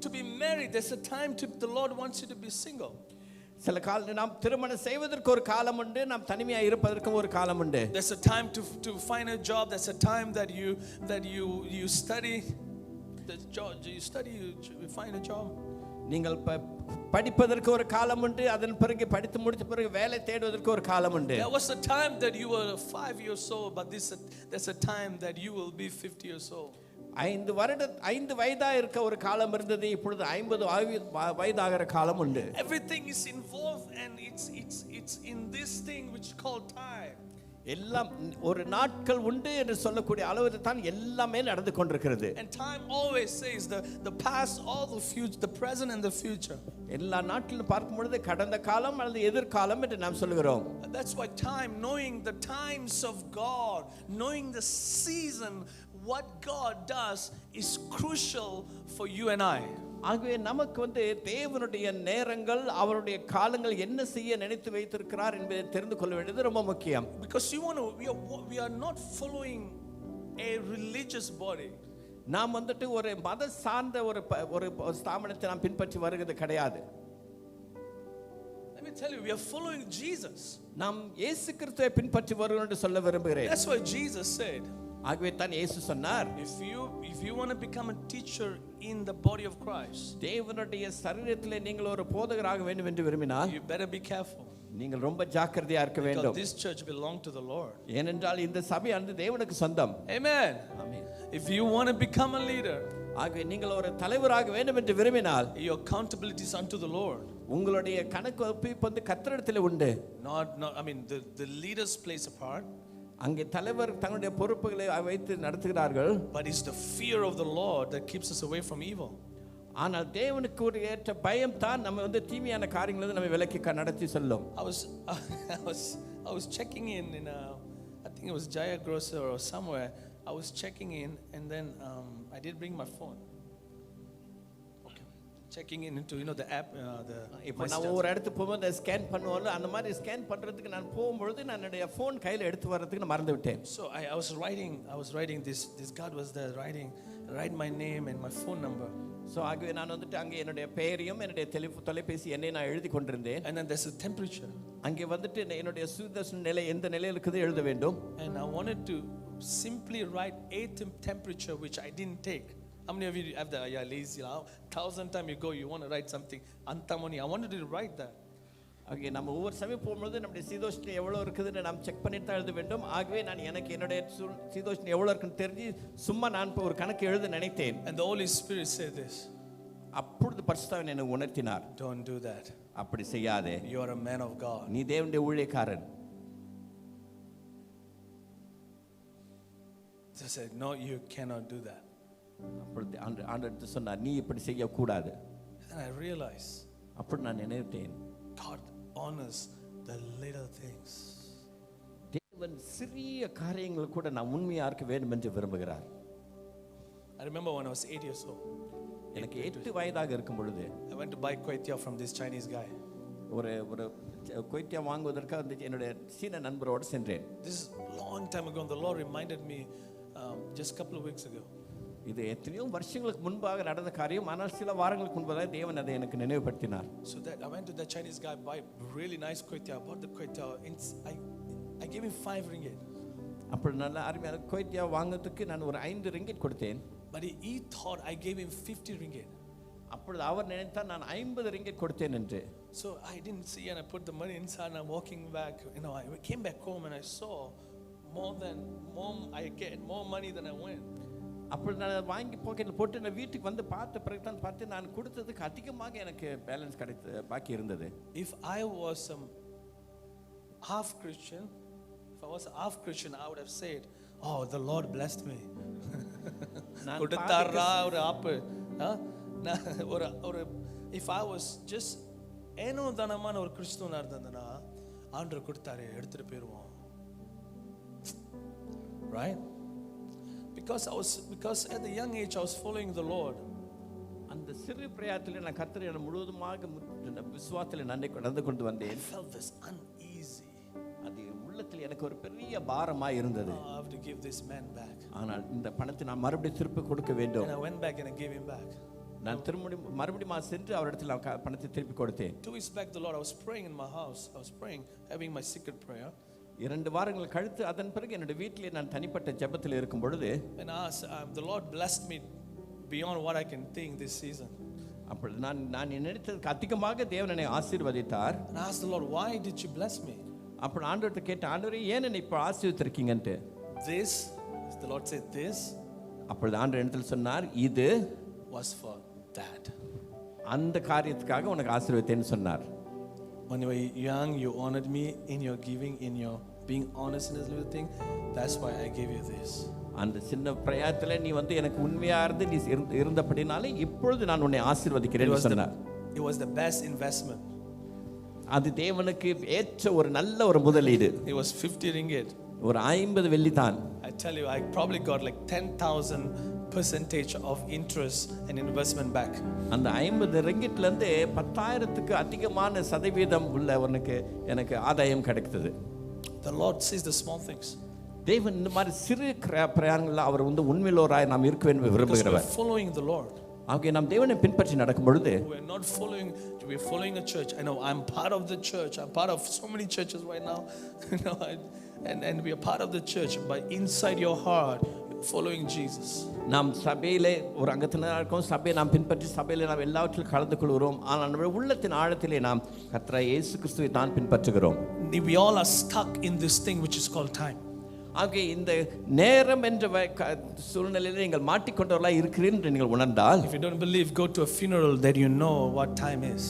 to be married, there's a time the Lord wants you to be single. சில காலம் நாம் திருமணம் செய்வதற்கு ஒரு காலம் உண்டு, நாம் தனிமையாக இருப்பதற்கும் ஒரு காலம் உண்டு. There's a time to find a job. There's a time that you study. The job you study, you find a job. நீங்கள் படிப்பதற்கு ஒரு காலம் உண்டு, அதன் பிறகு படித்து முடித்த பிறகு வேலை தேடுவதற்கு ஒரு காலம் உண்டு. There was a time that you were 5 years old, but there's a time that you will be 50 years old. 5 வயதா இருக்க ஒரு காலம் இருந்தது, இப்பொழுது 50 வயதாகிற காலம் உண்டு. Everything is involved and it's in this thing which is called time. எல்லாம் ஒரு நாட்கள் உண்டு என்று சொல்லக்கூடிய அளவுக்கு தான் எல்லாமே நடந்து கொண்டிருக்கிறது. And time always says the past, all the future, the present and the future. எல்லா நாட்களிலும் பார்க்கும் பொழுது கடந்த காலம் அல்லது எதிர்காலம் என்று நாம் சொல்கிறோம். That's why time, knowing the times of God, knowing the season, what God does is crucial for you and I. ஆகவே நமக்கு தேவனுடைய நேரங்கள், அவருடைய காலங்கள் என்ன செய்ய நினைத்து வைத்திருக்கிறார் என்பதை தெரிந்து கொள்ள வேண்டியது ரொம்ப முக்கியம். Because we are not following a religious body. நாம் ஒரு மத சார்ந்த ஒரு ஸ்தாபனத்தை நாம் பின்பற்றி வருகிறது கிடையாது. Let me tell you, we are following Jesus. நாம் இயேசு கிறிஸ்துவை பின்பற்றி வருகிறோம் என்று சொல்ல விரும்புகிறேன். That's why Jesus said, ஆகவே தான் இயேசு சொன்னார், if you want to become a teacher in the body of Christ, தேவனுடைய சரீரத்திலே நீங்கள் ஒரு போதகராக வேண்டும் என்று விரும்பினால், you better be careful. நீங்கள் ரொம்ப ஜாக்கிரதையா இருக்க வேண்டும். Because this church belongs to the Lord. ஏனென்றால் இந்த சபையானது தேவனுக்கு சொந்தம். Amen. Amen. If you want to become a leader, ஆகவே நீங்கள் ஒரு தலைவராக வேண்டும் என்று விரும்பினால், your accountability is unto the Lord. உங்களுடைய கணக்கு ஒப்புவிப்பு கர்த்தரிடத்தில் உண்டு. Not I mean the leaders plays a part. அங்கே தலைவர் தங்களுடைய பொறுப்புகளை வைத்து நடத்துகிறார்கள். But it's the fear of the Lord that keeps us away from evil. ஆனால் தேவனுக்கு ஏற்ற பயம் தான் நம்ம தீமையான காரியங்களை நம்ம விலக்கி நடத்தி செல்லும். I was checking in I think it was Jaya Grocer or somewhere. I was checking in and then I did bring my phone. Checking in into the app இப்போ நான் ஒரு இடத்துக்கு போகும்போது ஸ்கேன் பண்ணுவோம்ல, அந்த மாதிரி ஸ்கேன் பண்றதுக்கு நான் போகும்போது நான் என்னுடைய ஃபோன் கையில எடுத்து வரதுக்கு நான் மறந்து விட்டேன். So I was writing this God was there write my name and my phone number. So ஆகவே நான் அங்கே என்னுடைய பெயரையும் என்னுடைய தொலைபேசி எண்ணையும் நான் எழுதி கொண்டிருந்தேன். And then there's a temperature. அங்கே என்னுடைய சுதர்சன நிலை எந்த நிலையில் இருக்குது எழுத வேண்டும். And I wanted to simply write a temperature which I didn't take. How many of you have that? Yeah, lazy. 1,000 times you go, you want to write something. Antamani, I wanted to write that. Okay, நம்ம ஒவ்வொரு சமயம் போகும்போது நம்முடைய சீதோஷ்ணம் எவ்வளவு இருக்குதுன்னு நாம் check பண்ணிட்டு தான் எழுத வேண்டும். ஆகவே நான் எனக்கு என்னுடைய சீதோஷ்ணம் எவ்வளவு இருக்குன்னு தெரிஞ்சு சும்மா நான் ஒரு கணக்கு எழுத நினைத்தேன். And the Holy Spirit said this. அப்பொழுது பரிசுத்தாவியானவர் எனக்கு உணர்த்தினார், don't do that. அப்படி செய்யாதே. You are a man of God. நீ தேவனுடைய ஊழியக்காரன். So I said, no, you cannot do that. அப்பொழுது ஆண்டவர் சொன்னார், நீ இப்படி செய்ய கூடாது. And I realized, அப்படி நான் நினைத்தேன், God honors the little things. தேவன் சிறிய காரியங்கள் கூட நான் உண்மையா இருக்க வேண்டும் என்று விரும்புகிறார். I remember when I was 8 years old. எனக்கு 8 வயதாக இருக்கும் பொழுது I went to buy kway teow from this Chinese guy. ஒரு kway teow வாங்குவதற்காக என்னுடைய சீன நண்பரோடு சென்றேன். This is long time ago, and the Lord reminded me just a couple of weeks ago. இது எத்தனையோ வருஷங்களுக்கு முன்பாக நடந்த காரியம், ஆனால் சில வாரங்களுக்கு முன்பாக தேவன் அதை எனக்கு நினைவுபடுத்தினார். So that I went to that Chinese guy, buy really nice kway teow. I bought the kway teow. I gave him 5 ringgit. அப்படி நல்ல அருமையான kway teow வாங்குறதுக்கு நான் ஒரு 5 ரிங்கிட் கொடுத்தேன். But he thought I gave him 50 ringgit. அப்பொழுது அவர் நினைத்தார் நான் 50 ரிங்கிட் கொடுத்தேன் என்று. So I didn't see, and I put the money inside and I'm walking back. I came back home and I saw I get more money than I went. அப்பொழுது நான் வாங்கி பாக்கெட்டில் போட்டு நான் வீட்டுக்கு வந்து பார்த்த பிறகு தான் பார்த்து நான் கொடுத்ததுக்கு அதிகமாக எனக்கு பேலன்ஸ் பாக்கி இருந்தது. If I was some half Christian, I would have said, oh, the Lord blessed me. கொடுத்தாரா ஒரு ஆப்பு. If I was just ஏனோ தானமான ஒரு கிறிஸ்துவனா இருந்தேன்னா ஆண்டவர் கொடுத்தாரு, எடுத்துட்டு போயிருவோம். Right? Because at the young age I was following the Lord. அந்த சிறு பிரயாசத்திலே நான் கர்த்தரை முழுவதுமாக விசுவாசத்திலே நடந்து கொண்டு வந்தேன். I felt this uneasy. அது உள்ளத்தில் எனக்கு ஒரு பெரிய பாரமாய் இருந்தது. I have to give this man back. ஆனால் இந்த பணத்தை நான் மறுபடியும் திருப்பி கொடுக்க வேண்டும். And I went back and I gave him back. நான் மறுபடியும் சென்று அவரிடத்தில் பணத்தை திருப்பி கொடுத்தேன். 2 weeks back, the Lord, I was praying in my house. I was praying, having my secret prayer. 2 வாரங்கள் கழித்து அதன் பிறகு என்னுடைய வீட்டிலே நான் தனிப்பட்ட ஜெபத்தில் இருக்கும் பொழுது, and the Lord blessed me beyond what I can think this season. அப்பொழுது நான் நினைத்ததுக்கு அதிகமாக தேவன் என்னை ஆசீர்வதித்தார். And I asked the Lord, why did you bless me? அப்பொழுது ஆண்டவர்கிட்ட கேட்டேன், ஆண்டவரே ஏன் என்னை இப்போ ஆசீர்வதித்திருக்கீங்கன்ட்டு. This, the Lord said, this. அப்பொழுது ஆண்டவர் என்னிடத்தில் சொன்னார், இது was for that. அந்த காரியத்துக்காக உனக்கு ஆசீர்வதித்தேன்னு சொன்னார். When you were young, you honored me in your giving, in your being honest in this little thing. That's why I gave you this. அந்த சின்ன பிரயாசத்துல நீ எனக்கு உண்மையா இருந்து நீ இருந்தபடினாலே இப்பொழுது நான் உன்னை ஆசீர்வதிக்கிறேன்னு சொன்னார். It was the best investment. அது தேவனுக்கு ஏற்ற ஒரு நல்ல ஒரு முதலீடு. It was 50 ringgit. ஒரு 50 வெள்ளி தான். I tell you, I probably got like 10,000% of interest and investment back. அந்த 50 ரிங்கிட்ல இருந்து 10,000க்கு அதிகமான சதவீதம் உள்ளவனுக்கு எனக்கு ஆதாயம் கிடைத்தது. The Lord sees the small things. தேவன் இந்த மாதிரி சிறு பிரயாணங்கள்ல அவர் உண்மையுள்ளவராய் நாம் இருக்க வேண்டும் விரும்புகிறவர். Following the Lord. ஆகவே நாம் தேவனை பின்பற்றி நடக்கும் பொழுது, we are not following, we are following a church. I know I'm part of the church. I'm part of so many churches right now. You know, and we are part of the church, but inside your heart you're following Jesus. நாம் சபையிலே ஒரு அங்கத்தினராக இருக்கோம். சபையை நாம் பின்பற்றி சபையிலே நாம் எல்லாவற்றிலும் கலந்து கொள்கிறோம். ஆனால் நம்முடைய உள்ளத்தின் ஆழத்திலே நாம் கர்த்தராகிய இயேசு கிறிஸ்துவை தான் பின்பற்றுகிறோம். We all are stuck in this thing which is called time. ஆகவே இந்த நேரம் என்ற சூழ்நிலையில் நீங்கள் மாட்டிக்கொண்டவர்களாக இருக்கிறீர்கள் என்று நீங்கள் உணர்ந்தால், if you don't believe, go to a funeral that you know what time is.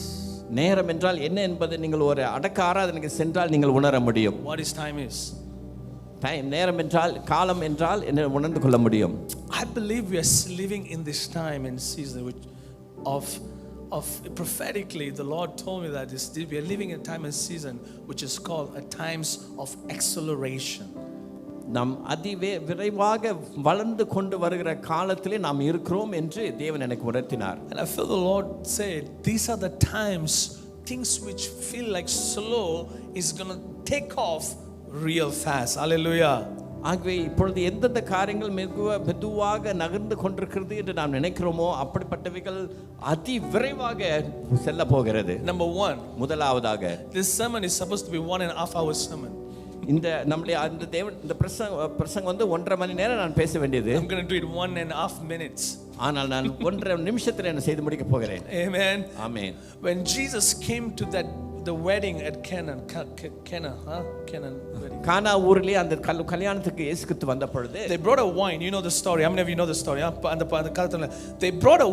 நேரம் என்றால் என்ன என்பதை நீங்கள் ஒரு அடக்க ஆராதனைக்கு சென்றால் நீங்கள் உணர முடியும். What is time is? Time, நேரம் என்றால், காலம் என்றால் என்ன உணர்ந்து கொள்ள முடியும். I believe we are living in this time and season which of prophetically the Lord told me that we are living in a time and season which is called a times of acceleration. நாம் விரைவாக வளர்ந்து கொண்டு வருகிற காலத்திலே நாம் இருக்கிறோம் என்று தேவன் எனக்கு உணர்த்தினார். And I feel the Lord said these are the times things which feel like slow is going to take off real fast. Hallelujah. ஆகவே இப்பொழுது எந்தெந்த காரியங்கள் மெதுவாக நகர்ந்து கொண்டிருக்கிறது என்று நாம் நினைக்கிறோமோ அப்படிப்பட்டவைகள் அதி விரைவாக செல்ல போகிறது. Number 1, முதலாவதாக, this sermon is supposed to be 1.5 hour sermon. இந்த நம்முடைய அந்த தேவன் இந்த பிரசங்கம் 1.5 மணி நேரம் நான் பேச வேண்டியது. I'm going to do it 1.5 minutes. ஆனால் நான் 1.5 நிமிஷத்துல என்ன செய்து முடிக்க போகிறேன். Amen. Amen. When Jesus came to the wedding at Canaan wedding. கானா ஊரிலே அந்த கல்யாணத்துக்கு இயேசு கிறிஸ்து வந்த பொழுது, they brought a wine. You know the story. How many of you know the story? அந்த காலத்துல they brought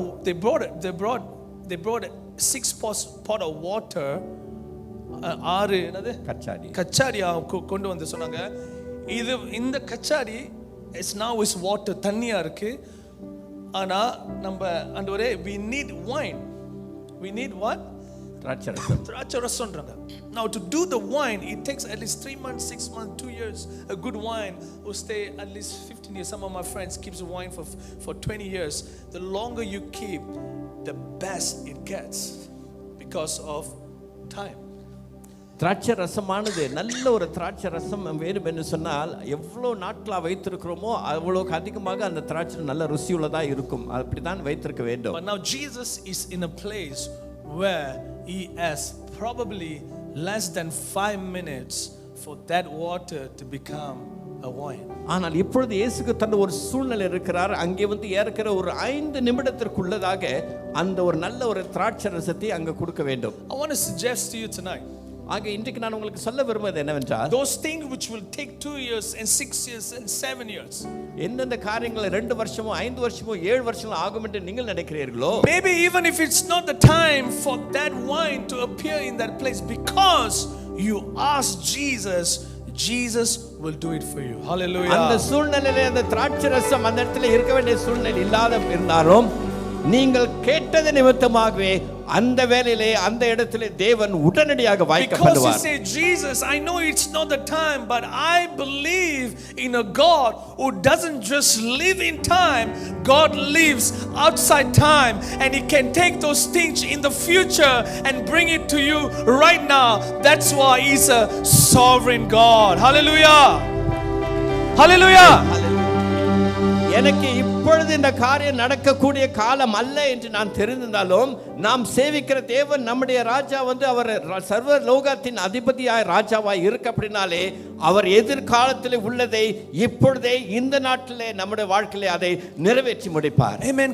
6 pot of water. ஆறு என்னது கச்சாரி கொண்டு வந்து சொன்னாங்க. இது இந்த கச்சாரி இஸ் நவ இஸ் வாட்டர், தண்ணியா இருக்கு. ஆனா நம்ம ஆண்டவரே we need wine. We need what? திராட்சை ரசம்ன்றாங்க. Now to do the wine it takes at least 3 months, 6 months, 2 years. A good wine will stay at least 15 years. Some of my friends keeps wine for 20 years. The longer you keep, the best it gets because of time. திராட்சை ரசமானது நல்ல ஒரு திராட்சை ரசம் வேணும் என்று சொன்னால் எவ்வளோ நாட்களாக வைத்திருக்கிறோமோ அவ்வளோக்கு அதிகமாக அந்த திராட்சை நல்ல ருசியுள்ளதாக இருக்கும். அப்படிதான் வைத்திருக்க வேண்டும். But now Jesus is in a place where he has probably less than 5 minutes for that water to become a wine. ஆனால் இப்பொழுது இயேசுக்கு தந்த ஒரு சூழ்நிலை இருக்கிறார். அங்கே ஏற்கிற ஒரு 5 நிமிடத்திற்குள்ளதாக அந்த ஒரு நல்ல ஒரு திராட்சை ரசத்தை அங்கே கொடுக்க வேண்டும். I want to suggest to you tonight, ஆக இன்றைக்கு நான் உங்களுக்கு சொல்ல விரும்புவது என்னவென்றால், those things which will take 2 years and 6 years and 7 years, எந்தெந்த காரியங்கள் 2 வருஷமோ 5 வருஷமோ 7 வருஷமோ ஆகும் என்று நீங்கள் நினைக்கிறீர்களோ, maybe even if it's not the time for that wine to appear in that place, because you ask Jesus will do it for you. Hallelujah. அந்த சூழ்நிலையிலே அந்த திராட்சை ரசம் அந்த இடத்துல இருக்க வேண்டிய சூழ்நிலை இல்லாத இருந்தாலும் நீங்கள் கேட்டது நிமித்தமாகவே அந்த வேளையிலே அந்த இடத்திலே தேவன் உடனடியாக வாய்க்க பண்ணுவார். Because you say, Jesus, I know it's not the time, but I believe in a God who doesn't just live in time. God lives outside time, and He can take those things in the future and bring it to you right now. That's why He's a sovereign God. Hallelujah. Hallelujah. எனக்கு இப்பொழுது இந்த காரியம் நடக்கக்கூடிய காலம் அல்ல என்று நான் தெரிந்திருந்தாலும், நாம் சேவிக்கிற தேவன் நம்முடைய ராஜா அவர் சர்வ லோகத்தின் அதிபதியாய் ராஜாவாய் இருக்க அப்படினாலே அவர் எதிர்காலத்தில் உள்ளதை இப்பொழுதே இந்த நாட்டிலே நம்முடைய வாழ்க்கையிலே அதை நிறைவேற்றி முடிப்பார். Amen.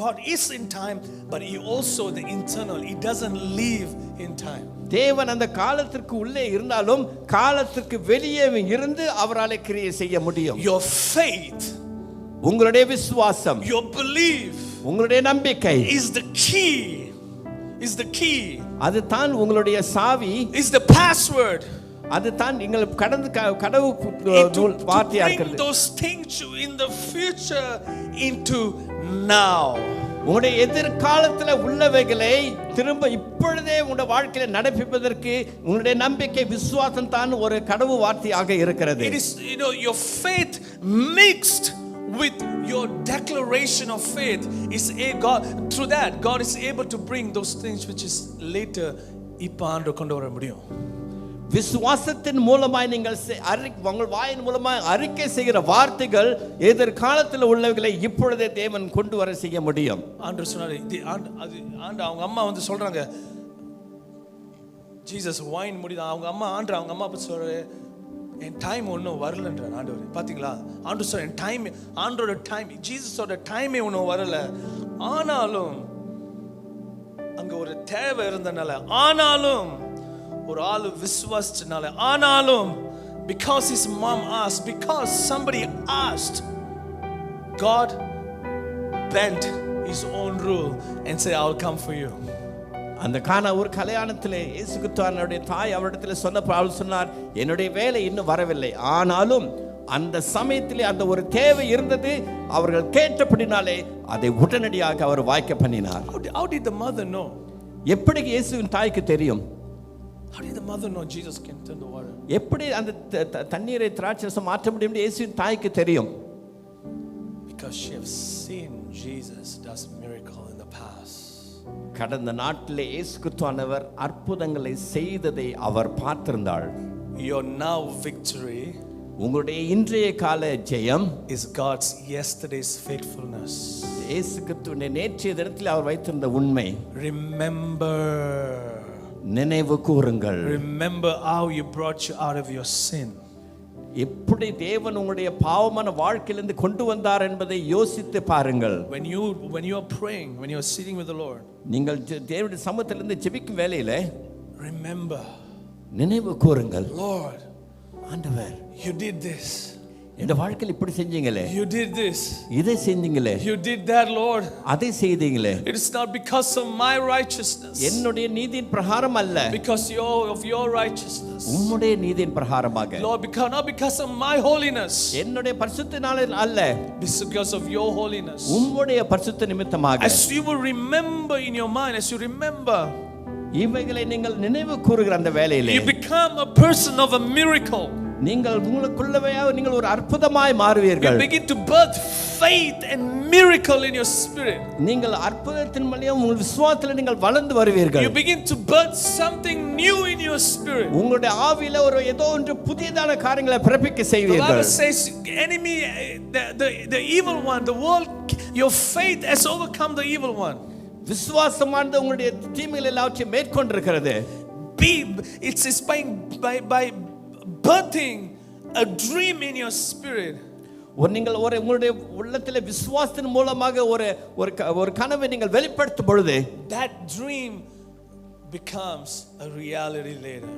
God is in time, but he also the eternal. He doesn't live in time. தேவன் அந்த காலத்திற்கு உள்ளே இருந்தாலும் காலத்திற்கு வெளியே இருந்து அவராலே கிரியை செய்ய முடியும். Your faith, உங்களுடைய விசுவாசம், your belief, உங்களுடைய நம்பிக்கை is the key. Is the key. அது தான் உங்களுடைய சாவி. Is the password. அது தான் நீங்கள் கடவு வார்த்தையா bring இருக்கிறது. those things in the future into now. உங்களுடைய எதிர்காலத்தில் உள்ளவைகளை திரும்ப இப்பொழுதே உங்களுடைய வாழ்க்கையில நடப்பிப்பதற்கு உங்களுடைய நம்பிக்கை விசுவாசம் தான் ஒரு கடவு வார்த்தையாக இருக்கிறது. It is, your faith mixed with your declaration of faith is God. Through that, God is able to bring those things which is later இப்ப ஆண்டவர் கொண்டு வர முடியும். விசுவாசத்தின் மூலமாய் நீங்கள் உங்கள் வாயின் மூலமாய் அறிக்கை செய்கிற வார்த்தைகள் எதிர்காலத்தில் உள்ளவைகளை இப்பொழுதே தேவன் கொண்டு வர செய்ய முடியும். ஆண்டவர் சொன்னாரு, அவங்க அம்மா சொல்றாங்க, ஜீசஸ் வைன் முடிதான். அவங்க அம்மா பத்தி சொல்றாரு, என் டைம் ஒன்றும் வரலன்ற ஆண்டவர். பாத்தீங்களா, ஆண்டவர் சொல்ற என் டைம், ஆண்டோட டைம், ஜீசஸோட டைமே ஒன்றும் வரல. ஆனாலும் அங்க ஒரு தேவை இருந்தனால, ஆனாலும் ஒரு ஆளு விசுவாசிச்சனால, ஆனாலும் because his mom asked, because somebody asked, God bent his own rule and said, I will come for you. அந்த கானா ஒரு கல்யாணத்திலே இயேசு கிறிஸ்துவினுடைய தாய் அவரிடத்தில் சொன்னപ്പോൾ அவர் சொன்னார், என்னுடைய வேலை இன்னும் வரவில்லை, ஆனாலும் அந்த சமயத்திலே அந்த ஒரு தேவை இருந்தது. அவர்கள் கேட்டபடினாலே அதை உடனடியாக அவர் வாய்க்க பண்ணினார். How did the mother know? எப்படி இயேசுவின் தாய்க்கு தெரியும்? How did the mother know Jesus can turn the water? எப்படி அந்த தண்ணீரை திராட்சரசம் மாற்ற முடியும் இயேசுவின் தாய்க்கு தெரியும்? Because she has seen Jesus does miracle in the past. கடந்த நாட்டிலே இயேசு கிறிஸ்துவானவர் அற்புதங்களை செய்ததை அவர் பார்த்திருந்தாள். Your now victory, உங்களுடைய இன்றைய கால ஜெயம், is God's yesterday's faithfulness. இயேசு கிறிஸ்துவின் நேற்றைய தினத்தில் அவர் வைத்திருந்த உண்மை. Remember, நினைவு கூறுங்கள். remember how he brought you out of your sin. எப்படி தேவன் உங்களுடைய பாவமான வாழ்க்கையிலிருந்து கொண்டு வந்தார் என்பதை யோசித்து பாருங்கள். When you are praying, when you are sitting with the Lord, நீங்கள் தேவனுடைய சமூகத்திலிருந்து ஜெபிக்கும் வேளையிலே remember, நினைவு கூறுங்கள், Lord, ஆண்டவர், you did this. இந்த வாழ்க்கையில் இப்படி செஞ்சீங்களே, You did this. இதை செஞ்சீங்களே, You did that, Lord. அதை செய்தீங்களே. It is not because of my righteousness, என்னுடைய நீதியின் பிரகாரம் அல்ல, because of your righteousness, உம்முடைய நீதியின் பிரகாரமாக. Lord, not because of my holiness, என்னுடைய பரிசுத்தத்தினால அல்ல, because of your holiness. உம்முடைய பரிசுத்த நிமித்தமாக. As you will remember in your mind, as you remember, இவைகளை நீங்கள் நினைவு கூறுகிற அந்த வேளையிலே you become a person of a miracle. நீங்கள் உங்களுக்குள்ளவே நீங்கள் ஒரு அற்புதமாய் மாறுவீர்கள். You begin to birth faith and miracle in your spirit. நீங்கள் அற்புதத்தின் மூலம் உங்கள் விசுவாசத்தில் நீங்கள் வளர்ந்து வருவீர்கள். You begin to birth something new in your spirit. உங்களுடைய ஆவியில ஒரு ஏதோ ஒன்று புதியதான காரியங்களை பிறப்பிக்க செய்வீர்கள். The Bible says, enemy, the evil one, the world, your faith has overcome the evil one. விசுவாசமானது உங்களுடைய தீமைகள் எல்லாவற்றையும் மேற்கொண்டிருக்கிறது. It's by birthing a dream in your spirit. நீங்கள் உங்களுடைய உள்ளத்திலே விசுவாசத்தின் மூலமாக ஒரு கனவை நீங்கள் வெளிப்படுத்தும் பொழுது that dream becomes a reality later.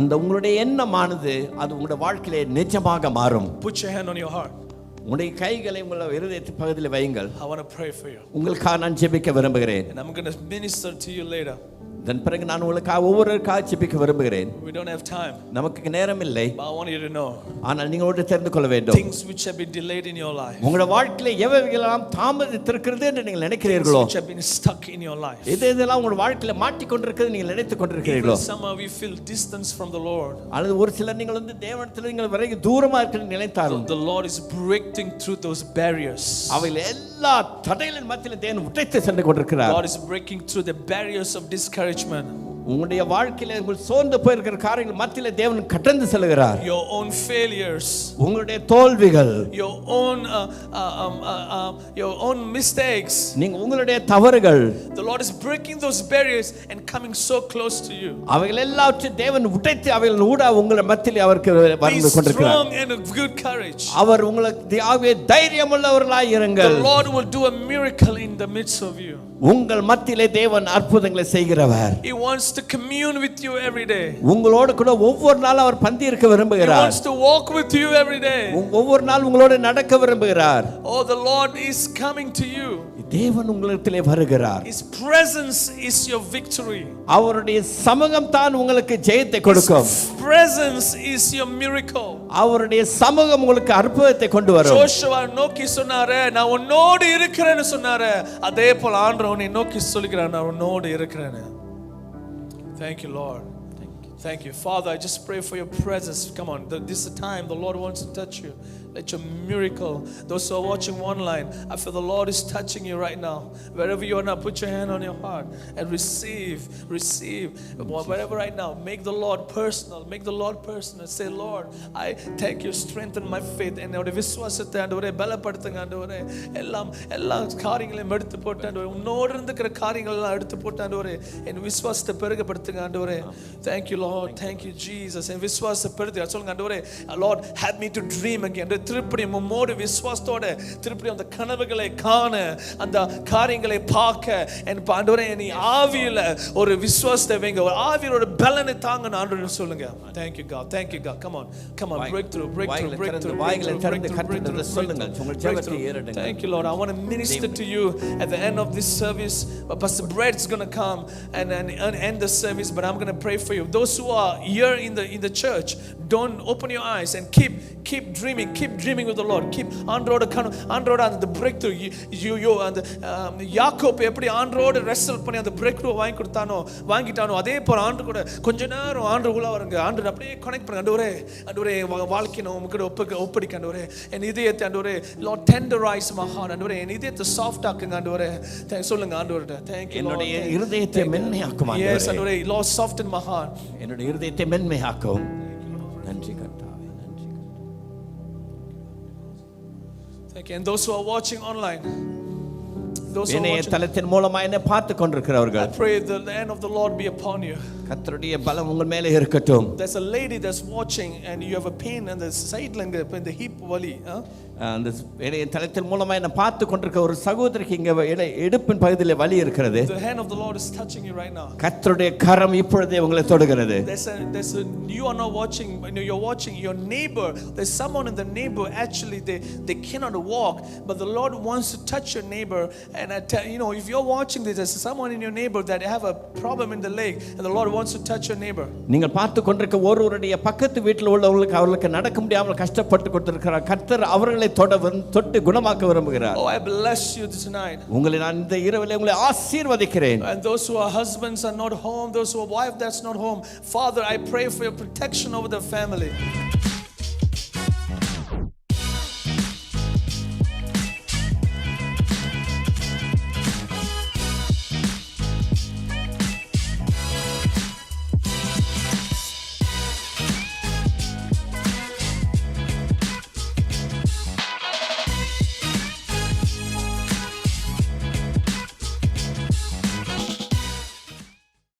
அந்த உங்களுடைய எண்ணமானது அது உங்களுடைய வாழ்க்கையிலே நிஜமாக மாறும். Put your hand on your heart. உங்களுடைய கைகளை உங்கள் இருதயத்தின் பகுதியில் வையுங்கள். I want to pray for you. உங்களுக்காக நான் ஜெபிக்க விரும்புகிறேன். And I'm going to minister to you later. இதன் பிறகு நான் உங்களுக்காக ஒவ்வொருவருக்காக ஜெபிக்க விரும்புகிறேன். We don't have time. நமக்கு நேரம் இல்லை. But I want you to know. ஆனால் நீங்கள் ஒன்று தெரிந்து கொள்ள வேண்டும். Things which have been delayed in your life. உங்களுடைய வாழ்க்கையிலே எவையெல்லாம் தாமதித்திருக்கிறது என்று நீங்கள் நினைக்கிறீர்களோ, which have been stuck in your life. இதெல்லாம் உங்களுடைய வாழ்க்கையில மாட்டிக்கொண்டிருக்கிறது நீங்கள் நினைத்துக் கொண்டிருக்கிறீர்களோ. Some of you feel distance from the Lord. அல்லது ஒரு சிலர் நீங்கள் தேவனிடத்தில் நீங்கள் விலகி தூரமா இருக்கிறது நினைத்தாலும் the Lord is breaking through those barriers. அவைகள் எல்லா தடைகளின் மத்தியிலே தேவன் உடைத்து சென்று கொண்டிருக்கிறார். God is breaking through the barriers of discouragement. உங்களுடைய வாழ்க்கையில உங்கள் சோர்ந்து போயிருக்கிற காரியங்கள் மத்தியில தேவன் கடந்து செல்கிறார். Your own failures, உங்களுடைய தோல்விகள், your own mistakes. நீங்க உங்களுடைய தவறுகள், The Lord is breaking those barriers and coming so close to you. அவைகள் எல்லாவற்றையும் தேவன் உடைத்து அவைகள் ஊடா உங்கள் மத்தியிலே அவருக்கு Be வந்து கொண்டிருக்கிறார். strong and of good courage. அவர் உங்களுக்கு ஆகவே தைரியமுள்ளவர்களாய் இருங்கள். The Lord will do a miracle in the midst of you. உங்கள் மத்தியிலே தேவன் அற்புதங்களை செய்கிறவர். He wants to commune with you every day. உங்களோடு கூட ஒவ்வொரு நாளும் அவர் பந்தி இருக்க He விரும்புகிறார். wants to walk with you every day. ஒவ்வொரு நாள் உங்களோடு நடக்க விரும்புகிறார். Oh, the Lord is coming to you. தேவன் உங்களிடத்திலே வருகிறார். His presence is your victory. அவருடைய சமூகம் தான் உங்களுக்கு ஜெயத்தை கொடுக்கும். His presence is your miracle. அவருடைய சமூகம் உங்களுக்கு அற்புதத்தை கொண்டு வரும். ஜோஷுவா நோக்கி சொன்னாரே, நான் உன்னோடு இருக்கிறேன்னு சொன்னாரே, அதே போல ஆண்டவர் உன்னை நோக்கி சொல்கிறார், நான் உன்னோடு இருக்கிறேன்னு. Thank you, Lord. Thank you. Father, I just pray for your presence. Come on, this is the time the Lord wants to touch you. Let your miracle, those who are watching online, I feel the Lord is touching you right now. Wherever you are now, put your hand on your heart and receive. Wherever right now, make the Lord personal. Make the Lord personal. Say, Lord, I thank you, strengthen my faith. என்னோட விசுவாசத்தை ஆண்டவரே பலப்படுத்துங்க ஆண்டவரே. எல்லா காரியங்களையும் எடுத்து போட்டு ஆண்டவரே, உன்னோடு இருக்கிற காரியங்கள் எல்லாம் எடுத்து போட்டு ஆண்டவரே, என் விசுவாசத்தை பெருகப்படுத்துங்க ஆண்டவரே. Thank you, Lord. Thank you, Jesus. என் விசுவாசத்தை பெருகு சொல்லுங்க ஆண்டவரே. Lord, help me to dream again. திருப்படியும் உம்மோடு விசுவாசத்தோட திருப்படியும் அந்த கனவுகளை காண, அந்த காரியங்களை பார்க்க, என் ஆண்டவரே நீ ஆவியில ஒரு விசுவாசத்தை வைங்க, ஒரு ஆவியில ஒரு பலனை தாங்க ஆண்டவரே சொல்லுங்க. Thank you, God. Thank you, God. Come on. Breakthrough. Thank you, Lord. I want to minister to you at the end of this service. Pastor Brett's going to come and end the service, but I'm going to pray for you. Those who are here in the church, don't open your eyes and keep dreaming with the Lord. Keep ஆண்டரோட அந்த breakthrough. You அந்த யாக்கோப் எப்படி ஆண்டரோட rest பண்ணி அந்த breakthrough வாங்கிட்டானோ அதே போல ஆண்டு கூட கொஞ்ச நேரம் ஆண்டுக்குள்ள வருங்க. ஆண்டு அப்படியே கனெக்ட் பண்ணுங்க. ஆண்டவரே வாழ்க்கையை உமக்கு ஒப்படைக்க ஆண்டவரே. என் இதயத்தை ஆண்டவரே, Lord, tenderize my heart. ஆண்டவரே என் இதயத்தை சாஃப்ட் ஆக்குங்க ஆண்டவரே. சொல்லுங்க ஆண்டவரே. Thank you, Lord. என்னுடைய இதயத்தை மென்மையாக்கும் ஆண்டவரே. Yes, ஆண்டவரே, Lord, soften my heart. என்னுடைய இதயத்தை மென்மையாக்கும். நன்றி கர்த்தாவே, நன்றி. Thank you. And those who are watching online, இணையதளத்தின் மூலமா என்ன பார்த்து கொண்டிருக்கிறவர்கள், I pray the hand of the Lord be upon you. கர்த்தருடைய பலம் உங்கள் மேலே இருக்கட்டும். There's a lady that's watching and you have a pain in the side leg, in the hip வலி. அந்த இணையதளத்தின் மூலமா என்ன பார்த்து கொண்டிருக்கிற ஒரு சகோதரிக்கு இங்க இடுப்பின் பகுதியில வலி இருக்கிறது. The hand of the Lord is touching you right now. கர்த்தருடைய கரம் இப்பொழுதே உங்களை தொடுகிறது. You are not watching, you're watching your neighbor. There's someone in the neighbor, actually they cannot walk, but the Lord wants to touch your neighbor. And I tell you, if you're watching this, there's someone in your neighbor that have a problem in the leg, and the Lord wants to touch your neighbor. நீங்கள் பார்த்து கொண்டிருக்க ஒருவருடைய பக்கத்து வீட்டில் உள்ளவங்களுக்கு அவங்களுக்கு நடக்க முடியாமல் கஷ்டப்பட்டு கொண்டிருக்கிறார். கர்த்தர் அவர்களை தொட்டு குணமாக்க விரும்புகிறார். Oh, I bless you tonight. உங்களை நான் இந்த இரவிலே உங்களை ஆசீர்வதிக்கிறேன். And those who are husbands are not home, those who are wife that's not home, Father, I pray for your protection over the family.